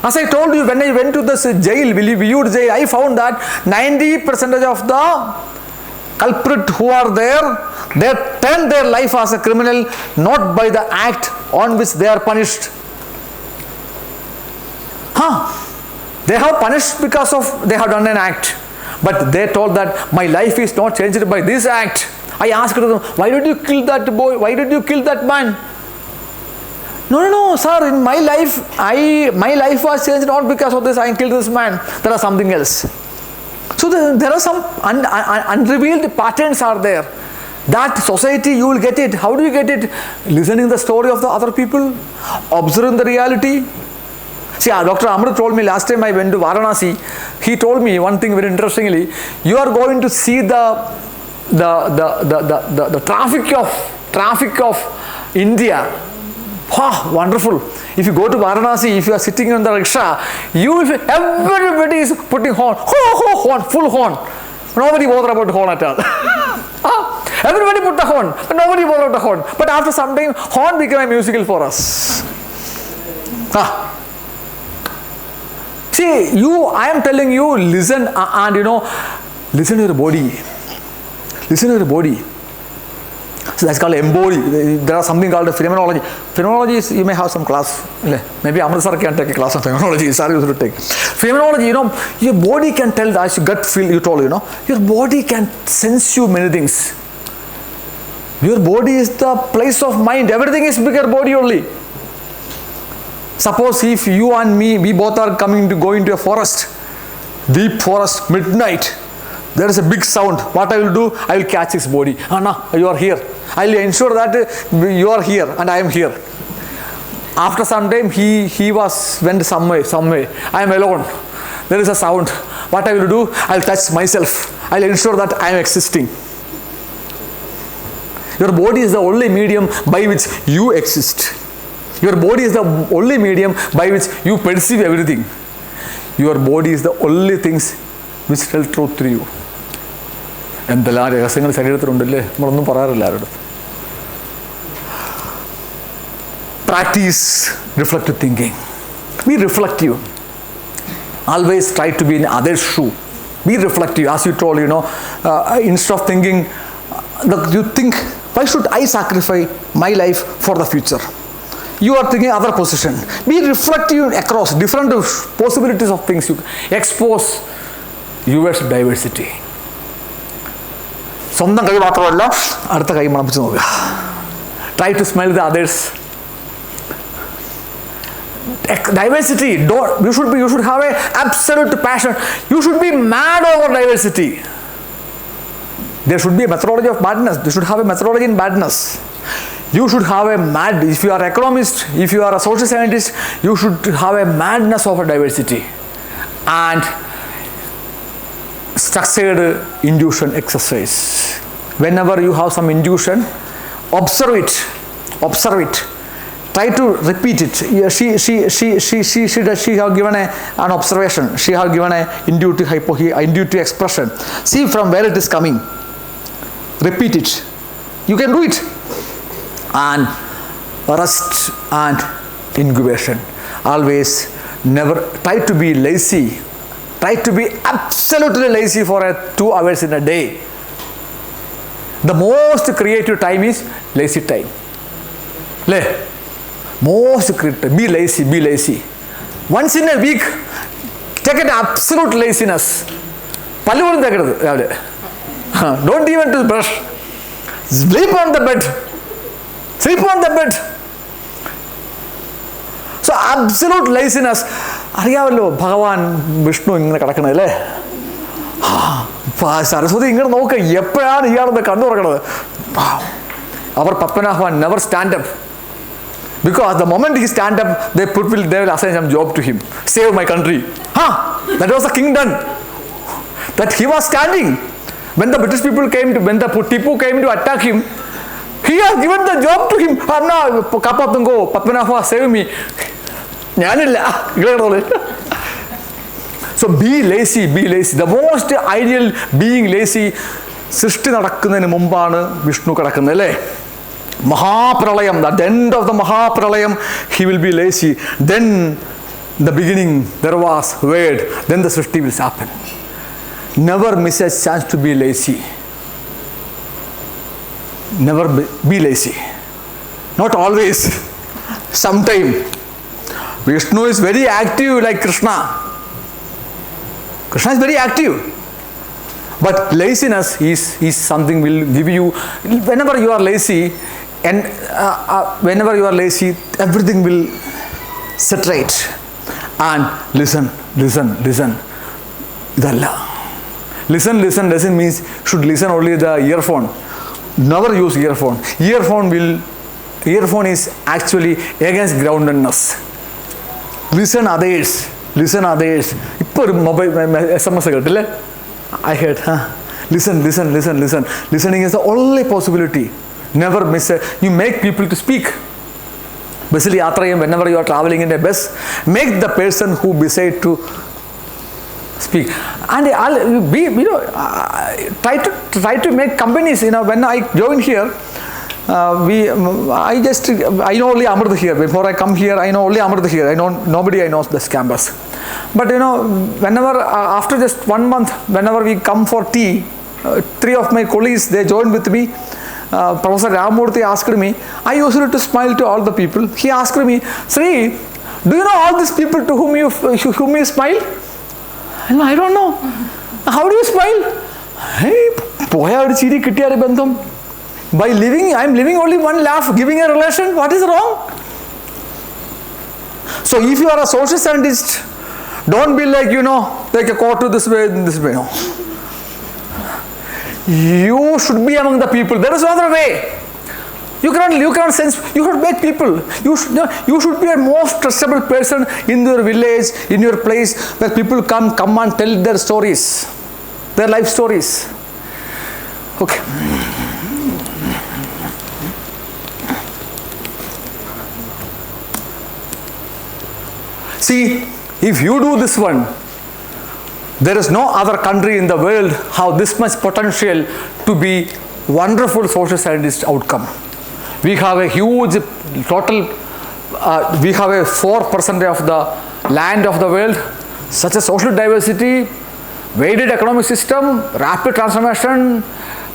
S1: As I told you, when I went to this jail, viewed jail, I found that 90% of the culprit who are there, they turn their life as a criminal not by the act on which they are punished. They have punished because of they have done an act. But they told that my life is not changed by this act. I asked them, why did you kill that boy? Why did you kill that man? No, sir, in my life, my life was changed not because of this, I killed this man. There is something else. So there are some unrevealed patterns are there. That society, you will get it. How do you get it? Listening the story of the other people, observing the reality. See, Dr. Amrit told me last time I went to Varanasi, he told me one thing very interestingly. You are going to see the traffic of India. Wonderful. If you go to Varanasi, if you are sitting on the rickshaw, you will feel everybody is putting horn, horn, full horn. Nobody bothered about the horn at all. Everybody put the horn, but nobody bothered about the horn. But after some time, horn became a musical for us. See, I am telling you, listen and listen to your body. Listen to your body. So that's called embody. There are something called phenomenology. Phenomenology is, you may have some class. Maybe Amrit sir can take a class on phenomenology. Sorry, you should take. Phenomenology, your body can tell that gut feel, you told, your body can sense you many things. Your body is the place of mind. Everything is bigger body only. Suppose if you and me, we both are going to a forest, deep forest, midnight. There is a big sound. What I will do? I will catch his body. Anna, you are here. I will ensure that you are here and I am here. After some time, he went some way. I am alone. There is a sound. What I will do? I will touch myself. I will ensure that I am existing. Your body is the only medium by which you exist. Your body is the only medium by which you perceive everything. Your body is the only things which tell truth to you. എന്തെല്ലാം രഹസ്യങ്ങൾ ശരീരത്തിലുണ്ടല്ലേ, നമ്മളൊന്നും പറയാറില്ല ആരോടും. Practice reflective thinking. Be reflective. Always try to be in others' shoe. Be reflective, as you told, instead of thinking, you think, why should I sacrifice my life for the future? You are thinking other position. Be reflective across different possibilities of things. You expose yours diversity. സ്വന്തം കൈ മാത്രമല്ല അടുത്ത കൈ മണപ്പിച്ച് നോക്കുക. Try to smell the others. Diversity. You should have a absolute passion. You should be mad over diversity. There should be a methodology of madness. You should have a methodology in madness. You should have a mad. If you are an economist, if you are a social scientist, you should have a madness over diversity and structured intuition exercise. Whenever you have some intuition, observe it. Try to repeat it. She have given an observation. She have given an intuitive expression. See from where it is coming. Repeat it. You can do it. And rest and incubation. Always never try to be lazy. Try to be absolutely lazy for 2 hours in a day. The most creative time is lazy time. Most creative. Be lazy. Once in a week, take an absolute laziness. Don't even to brush. Sleep on the bed. So absolute laziness. അറിയാമല്ലോ ഭഗവാൻ വിഷ്ണു ഇങ്ങനെ കിടക്കണല്ലേ, സരസ്വതി ഇങ്ങനെ നോക്കുക, എപ്പോഴാണ് ഇയാളെന്ന് കണ്ണു തുറക്കണത്. Our Padmanabhan never stand up, because the moment he stand up, they will assign some job to him. Save my country. That was the king done. That he was standing when the British people came to, when the Tipu came to attack him. He has given the job to him. Kapatungo, Padmanabha, save me. So be lazy. The most ideal being lazy, സൃഷ്ടി നടക്കുന്നതിന് മുമ്പാണ് വിഷ്ണു കിടക്കുന്നത് അല്ലേ? Mahapralayam, at the end of the Mahapralayam, he will be lazy. Then the beginning, there was word, then the Srishti will happen. Never miss a chance to be lazy. Never be lazy. Not always. Sometime. Vishnu is very active like Krishna. Krishna is very active. But laziness is something will give you, whenever you are lazy, and whenever you are lazy, everything will set right. And listen. Idalla. Listen doesn't mean should listen only the earphone. Never use earphone. Earphone is actually against groundedness. Listen others. Ippo mobile SMS kettille, I heard, listen. Listening is the only possibility. Never miss it. You make people to speak. Basically, whenever you are traveling in a bus, make the person who beside to speak. And try to make companies. When I joined here, I know only Amrit here. Before I come here, I know only Amrit here. Nobody I know this campus. But whenever after just 1 month, whenever we come for tea, 3 of my colleagues, they joined with me. Professor Ramurthy asked me. I used to smile to all the people. He asked me, Sri, do you know all these people to whom you smile? I don't know. How do you smile? Hey, by living, I am living only one laugh, giving a relation. What is wrong? So if you are a social scientist, don't be like, take a quarter this way. No. You should be among the people. There is no other way. You cannot sense. You should make people. You should be a most trustable person in your village, in your place, where people come and tell their stories, their life stories. Okay. See, if you do this one, there is no other country in the world have this much potential to be wonderful social scientist outcome. We have a huge total, we have a 4% of the land of the world, such a social diversity, weighted economic system, rapid transformation,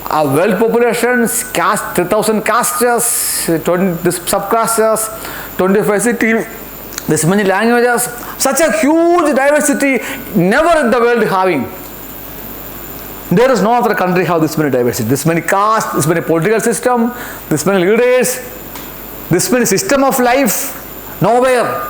S1: a world population, caste, 3,000 castes, 20 subclasses, 25 cities, this many languages, such a huge diversity, never in the world having. There is no other country have this many diversity, this many castes, this many political system, this many leaders, this many system of life, nowhere.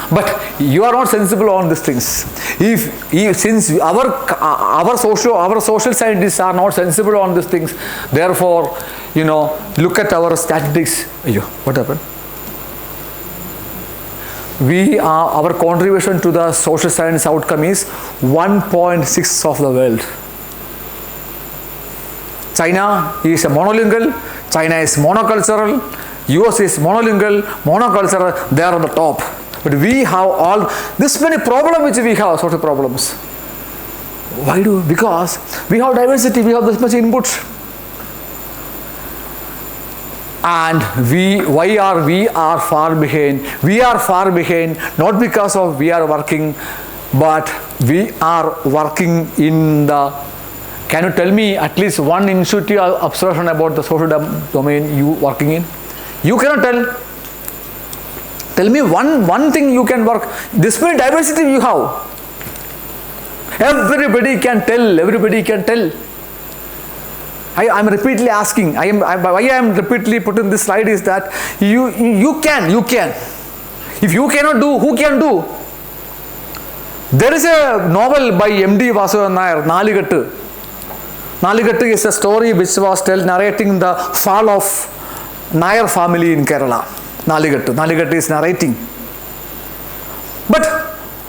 S1: But you are not sensible on these things. Since our social scientists are not sensible on these things, therefore, look at our statistics. What happened? Our contribution to the social science outcome is 1.6 of the world. China is a monolingual, China is monocultural, US is monolingual, monocultural, they are on the top. But we have all this many problems which we have, social problems. Why do? Because we have diversity, we have this much input. And we are far behind. We are far behind not because of we are working, but we are working in the. Can you tell me at least one intuitive observation about the social domain you working in? You cannot tell. Tell me one thing you can work. This many diversity you have. Everybody can tell. Everybody can tell. I am repeatedly asking. Why I am repeatedly putting this slide is that you can. If you cannot do, who can do? There is a novel by M.D. Vasudevan Nair, Naligattu. Naligattu is a story which was narrating the fall of Nair family in Kerala. Naligattu is narrating. But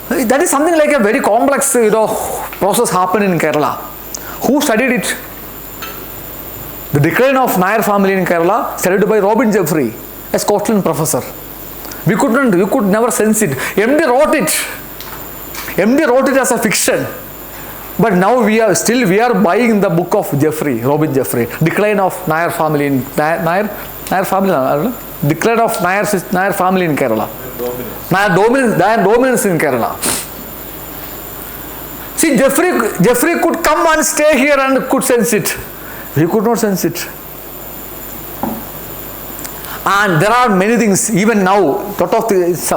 S1: that is something like a very complex process happened in Kerala. Who studied it? The decline of Nair family in Kerala, studied by Robin Jeffrey, a Scotland professor. We could never sense it. MD wrote it. MD wrote it as a fiction. But now we are buying the book of Jeffrey, Robin Jeffrey, decline of Nair family in Nair family. Decline of Nair family in Kerala. Nair dominance in Kerala. See, Jeffrey could come and stay here and could sense it. We could not sense it. And there are many things, even now.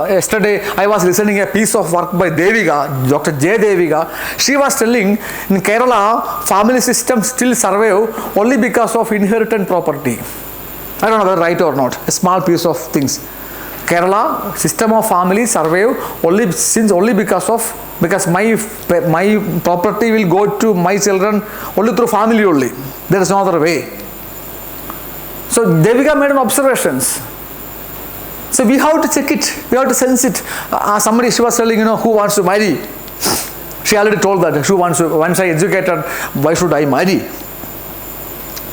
S1: Yesterday, I was listening a piece of work by Deviga, Dr. J. Deviga. She was telling, in Kerala, family system still survive only because of inherited property. I don't know whether right or not. A small piece of things. Kerala system of family survive only because my property will go to my children only through family only. There is no other way. So Devika made an observations. So we have to check it. We have to sense it. She was telling, who wants to marry? She already told that. Who wants to? Once I educated, why should I marry?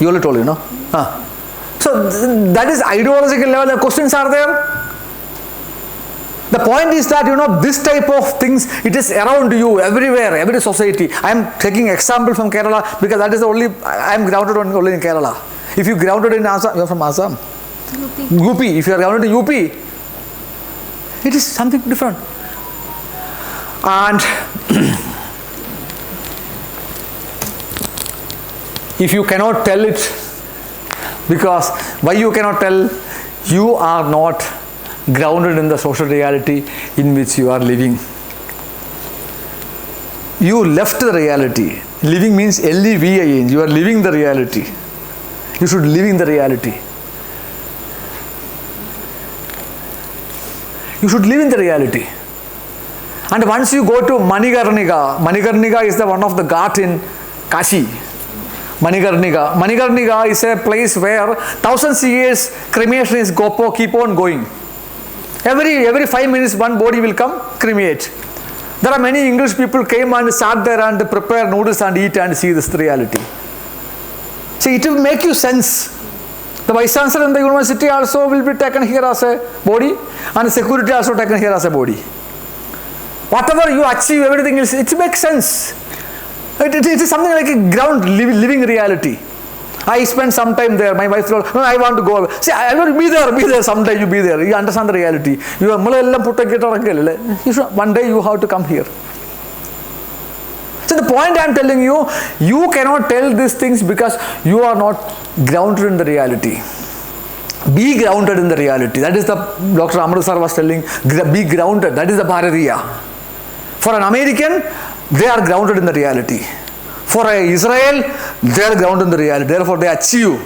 S1: You already told, So that is ideological level. The questions are there. The point is that this type of things, it is around you everywhere, every society. I am taking example from Kerala because that is the only I am grounded only in Kerala. If you grounded in Assam, you are from Assam. UP. If you are grounded in UP, it is something different. And if you cannot tell it, because why you cannot tell? You are not grounded in the social reality in which you are living. You left the reality. Living means L-E-V-I-N. You are living the reality. You should live in the reality. You should live in the reality. And once you go to Manikarnika is the one of the ghat in Kashi. Manikarnika is a place where thousands of years cremation is keep on going. Every 5 minutes one body will come cremate. There are many English people came and sat there and prepare noodles and eat and see this reality. See, it will make you sense. The vice chancellor in the university also will be taken here as a body, and security also taken here as a body. Whatever you achieve, everything else, it makes sense. It is something like a ground living reality. I spent some time there. My wife told, no, I want to go. See, I will be there someday. You be there. You understand the reality. One day you have to come here. So the point I am telling you, you cannot tell these things because you are not grounded in the reality. Be grounded in the reality. That is the Dr. Amru sir was telling. Be grounded. That is the Bharatiya. For an American, they are grounded in the reality. For Israel, they are grounded in the reality. Therefore, they achieve.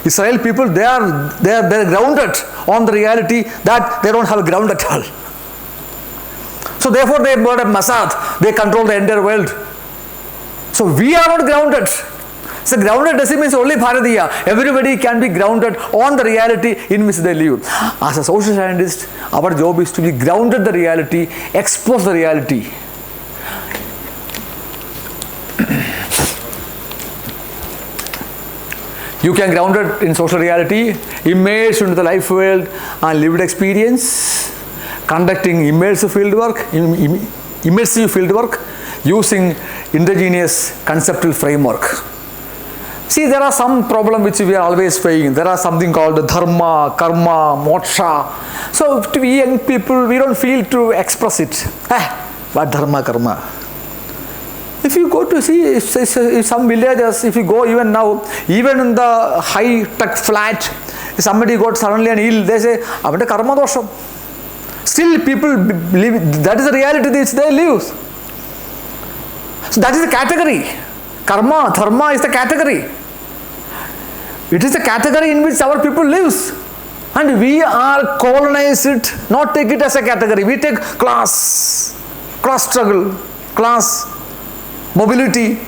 S1: Israel people, they are grounded on the reality that they don't have a ground at all. So therefore, they got a Mossad. They control the entire world. So we are not grounded. So grounded doesn't mean only Bharatiya. Everybody can be grounded on the reality in which they live. As a social scientist, our job is to be grounded in the reality, expose the reality. You can ground it in social reality, immerse into the life world and lived experience, conducting immersive fieldwork using indigenous conceptual framework. See, there are some problems which we are always facing. There are something called dharma, karma, moksha. So to we young people, we don't feel to express it. What dharma, karma? If you go to see, if some villages, if you go even now, even in the high-tech flat, if somebody got suddenly an ill, they say, "Avante karma dosham." Still people believe, that is the reality which they live. So that is the category. Karma, dharma is the category. It is the category in which our people lives. And we are colonized it, not take it as a category. We take class struggle, class mobility,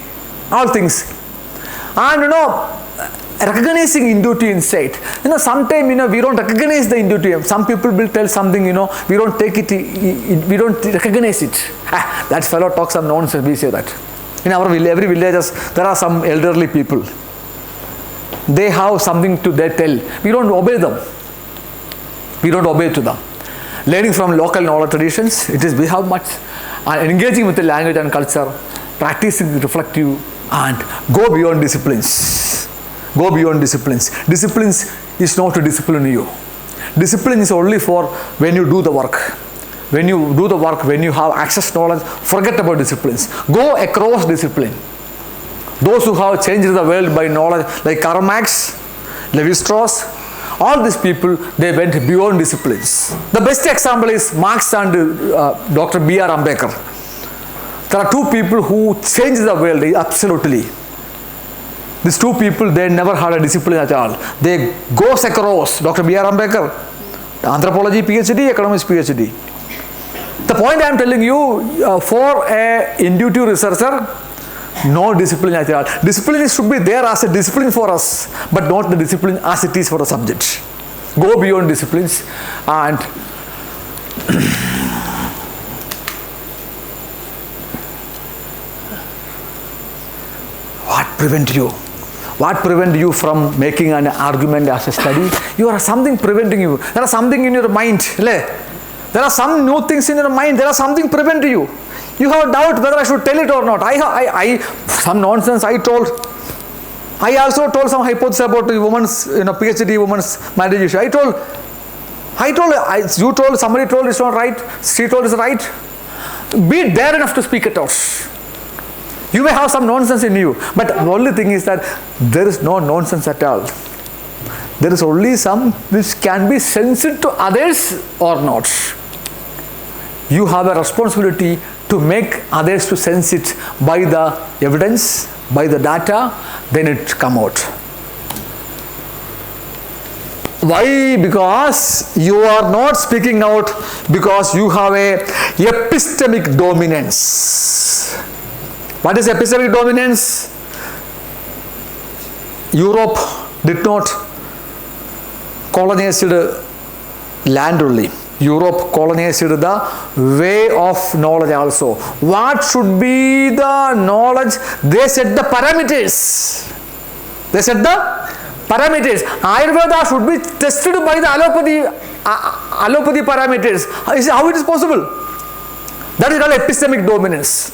S1: all things. And recognizing intuitive insight. Sometimes we don't recognize the intuitive. Some people will tell something, we don't take it, we don't recognize it. That fellow talks some nonsense, we say that. In our village, every village, there are some elderly people. They have something to tell. We don't obey them. We don't obey to them. Learning from local knowledge traditions, it is we have much. And engaging with the language and culture, practicing reflective, and go beyond disciplines. Go beyond disciplines. Disciplines is not to discipline you. Discipline is only for when you do the work. When you do the work, when you have access to knowledge, forget about disciplines. Go across discipline. Those who have changed the world by knowledge, like Karl Marx, Levi-Strauss, all these people, they went beyond disciplines. The best example is Marx and Dr. B.R. Ambedkar. There are two people who changed the world, absolutely. These two people, they never had a discipline at all. They go across. Dr. B.R. Ambedkar, anthropology PhD, economics PhD. The point I am telling you, for an intuitive researcher, no discipline at all. Discipline should be there as a discipline for us, but not the discipline as it is for the subject. Go beyond disciplines and what prevent you? What prevent you from making an argument as a study? You are something preventing you. There are something in your mind. There are some new things in your mind. There are something preventing you. You have doubt whether I should tell it or not. Some nonsense I told. I also told some hypothesis about the woman's, PhD woman's marriage issue. You told, somebody told it's not right. She told it's right. Be dare enough to speak it out. You may have some nonsense in you, but the only thing is that there is no nonsense at all. There is only some which can be sensed to others or not. You have a responsibility to make others to sense it by the evidence, by the data, then it come out. Why? Because you are not speaking out because you have a epistemic dominance. What is epistemic dominance? Europe did not colonize land only. Europe colonized the way of knowledge also. What should be the knowledge? They set the parameters. They set the parameters. Ayurveda should be tested by the allopathy parameters. How it is possible? That is called epistemic dominance.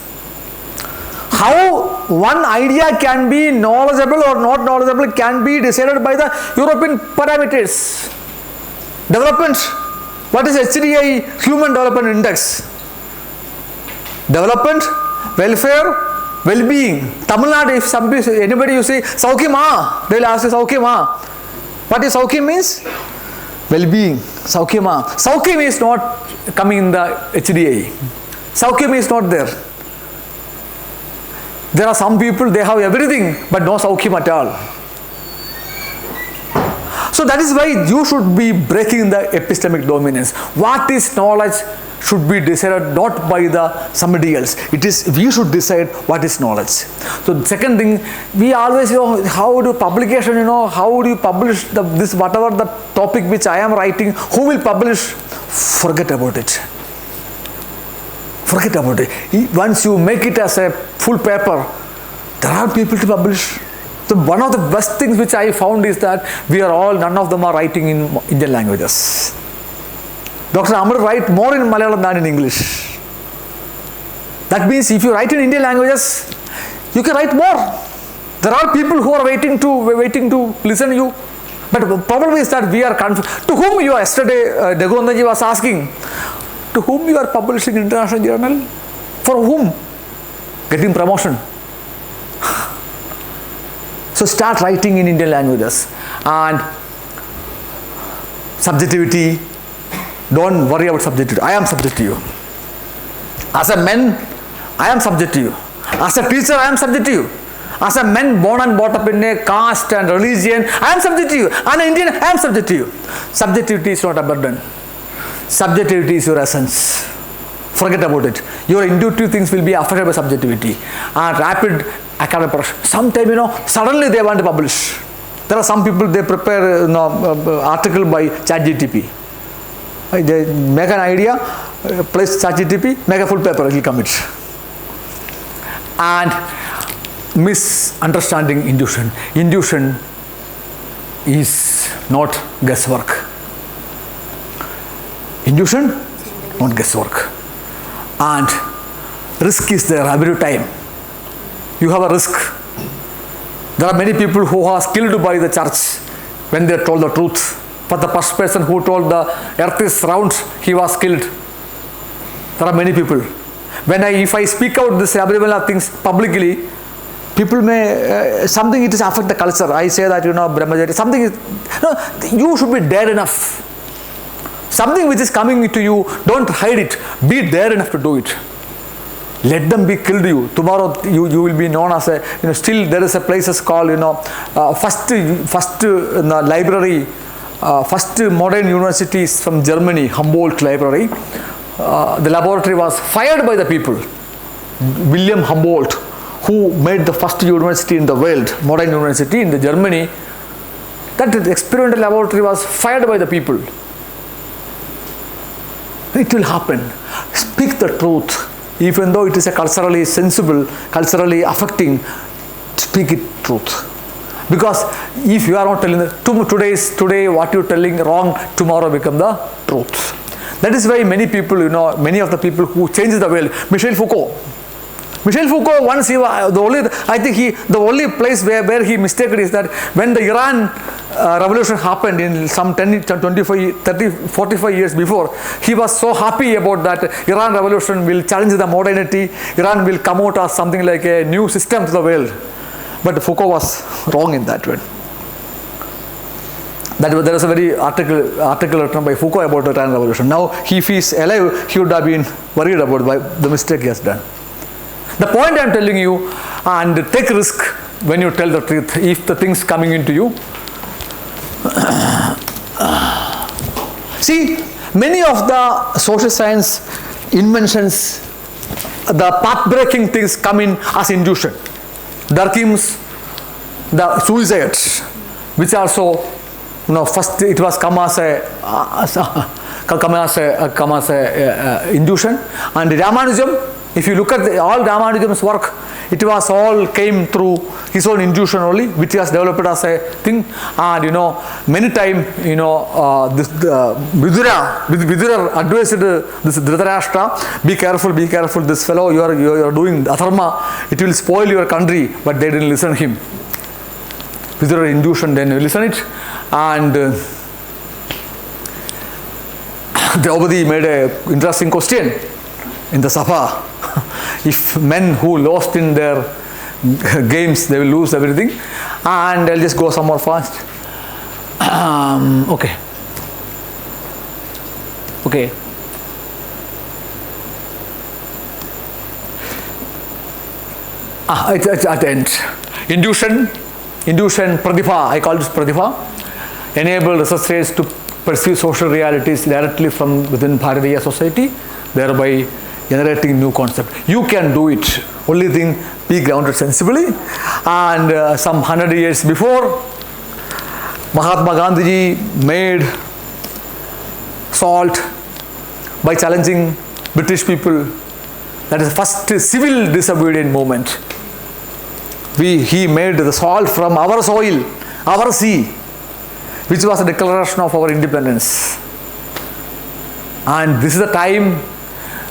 S1: How one idea can be knowledgeable or not knowledgeable can be decided by the European parameters. Development. What is HDI, Human Development Index? Development, welfare, well-being. Tamil Nadu, if anybody you say Saukyama, they will ask you Saukyama. What is Saukyam means? Well-being. Saukyama. Saukyam is not coming in the HDA. Saukyam is not there. There are some people, they have everything, but no Saukyam at all. So that is why you should be breaking the epistemic dominance. What is knowledge should be decided not by somebody else. It is we should decide what is knowledge. So the second thing, we always how do publication, how do you publish this whatever the topic which I am writing, who will publish? Forget about it. Forget about it. Once you make it as a full paper, there are people to publish. So one of the best things which I found is that none of them are writing in Indian languages. Dr. Amar write more in Malayalam than in English. That means if you write in Indian languages, you can write more. There are people who are waiting to listen to you. But the problem is that we are confused. To whom you are, yesterday Degondaji was asking, to whom you are publishing in international journal? For whom? Getting promotion. So start writing in Indian languages. And subjectivity, don't worry about subjectivity. I am subject to you. As a man, I am subject to you. As a teacher, I am subject to you. As a man born and brought up in a caste and religion, I am subject to you. An Indian, I am subject to you. Subjectivity is not a burden. Subjectivity is your essence. Forget about it. Your intuitive things will be affected by subjectivity. And rapid academic production. Sometimes, suddenly they want to publish. There are some people, they prepare article by ChatGTP. They make an idea, place ChatGTP, make a full paper, it will commit. And misunderstanding intuition. Intuition is not guesswork. Intuition, not guesswork. And risk is there every time. You have a risk. There are many people who are killed by the church when they told the truth. But the first person who told the earth is round, he was killed. There are many people. If I speak out this abnormal things publicly, people may, something it is affect the culture. I say that, Brahmacharya, something is, you should be dare enough. Something which is coming to you, don't hide it. Be dare enough to do it. Let them be killed you. Tomorrow you will be known as a, still there is a places called, first library, first modern universities from Germany, Humboldt Library. The laboratory was fired by the people. William Humboldt, who made the first university in the world, modern university in the Germany, that experimental laboratory was fired by the people. It will happen. Speak the truth. Even though it is a culturally sensible, culturally affecting, speak it truth. Because if you are not telling today what you are telling wrong, tomorrow become the truth. That is why many people, many of the people who changed the world, Michel Foucault, once the only place where he mistaken is that when the Iran revolution happened in some 25, 30, 45 years before, he was so happy about that Iran revolution will challenge the modernity, Iran will come out as something like a new system to the world. But Foucault was wrong in that way. There is a very article written by Foucault about the Iran revolution. Now, if he is alive, he would have been worried about the mistake he has done. The point I am telling you, and take risk when you tell the truth, if the things coming into you. See, many of the social science inventions, the path-breaking things come in as intuition. Durkheim's, the suicides, which also, first it was come as a intuition, and Ramanujan. If you look at all Ramanujan's work, it was all came through his own intuition only, which he has developed as a thing. And many times, this Vidura advised this Dhritarashtra, be careful, this fellow, you are doing adharma, it will spoil your country, but they didn't listen to him. Vidura intuition, then you listen it, and Draupadi made an interesting question in the Sabha. if men who lost in their games, they will lose everything. And I'll just go some more fast. Okay. It's at the end. Induction, pratibha, I call this pratibha, enable researchers to perceive social realities directly from within Bharatiya society, thereby generating new concepts. You can do it. Only thing, be grounded sensibly. And some 100 years before, Mahatma Gandhi made salt by challenging British people. That is the first civil disobedient movement. He made the salt from our soil, our sea, which was a declaration of our independence. And this is the time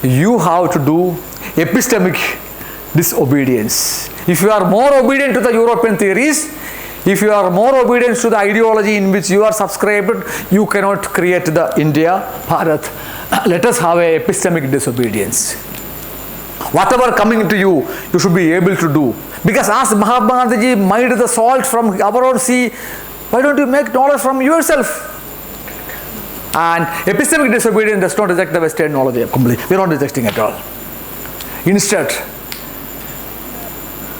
S1: you have to do epistemic disobedience. If you are more obedient to the European theories, if you are more obedient to the ideology in which you are subscribed, you cannot create the India, Bharat. Let us have a epistemic disobedience. Whatever coming to you, you should be able to do. Because as Mahatma Gandhi made the salt from our own sea, why don't you make knowledge from yourself? And epistemic disobedience does not reject the Western knowledge completely. We are not rejecting at all. Instead,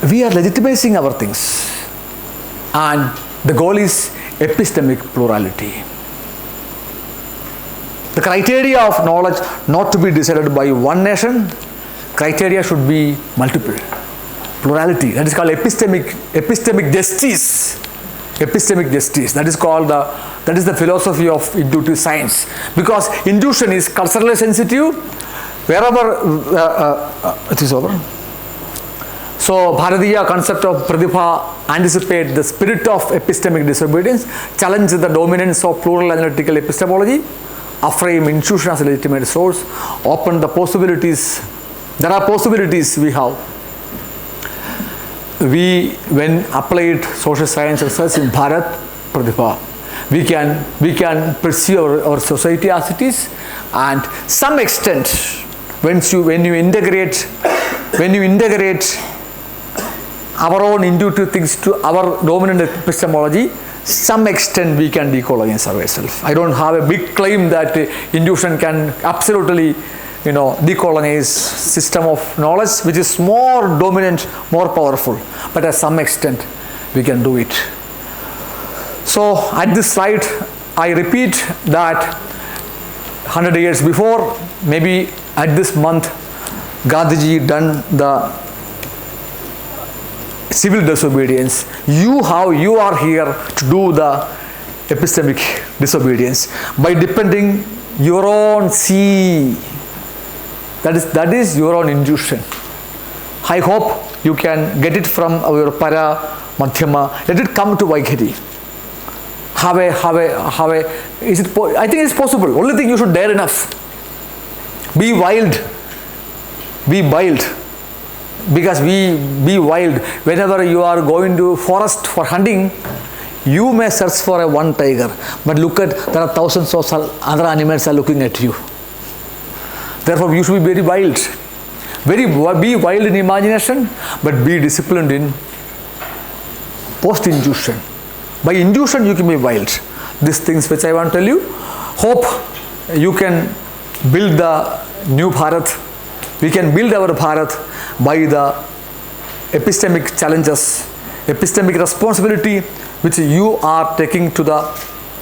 S1: we are legitimizing our things. And the goal is epistemic plurality. The criteria of knowledge not to be decided by one nation, criteria should be multiple. Plurality, that is called epistemic justice. Epistemic justice, that is the philosophy of intuitive science. Because intuition is culturally sensitive, wherever it is over. So Bharatiya concept of pratibha anticipate the spirit of epistemic disobedience, challenge the dominance of plural analytical epistemology, affirm intuition as a legitimate source, open the possibilities. There are possibilities we have. When applied social science research in Bharat, pratibha, we can perceive our society as it is, and some extent when you integrate our own intuitive things to our dominant epistemology, some extent we can decolonize ourselves. I don't have a big claim that intuition can absolutely decolonize system of knowledge which is more dominant, more powerful, but at some extent we can do it. So at this slide I repeat that 100 years before, maybe at this month, Gandhiji done the civil disobedience. You are here to do the epistemic disobedience by depending your own sea. That is your own intuition. I hope you can get it from our para, madhyama. Let it come to Vaikhari. I think it's possible. Only thing you should dare enough. Be wild. Because be wild. Whenever you are going to forest for hunting, you may search for one tiger, but there are thousands of other animals are looking at you. Therefore, you should be very wild. Be wild in imagination, but be disciplined in post-intuition. By intuition, you can be wild. These things which I want to tell you. Hope you can build the new Bharat. We can build our Bharat by the epistemic challenges, epistemic responsibility which you are taking to the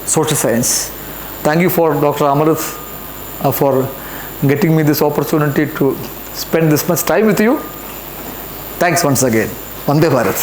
S1: social science. Thank you for Dr. Amaruth for getting me this opportunity to spend this much time with you. Thanks once again. Vande Bharat.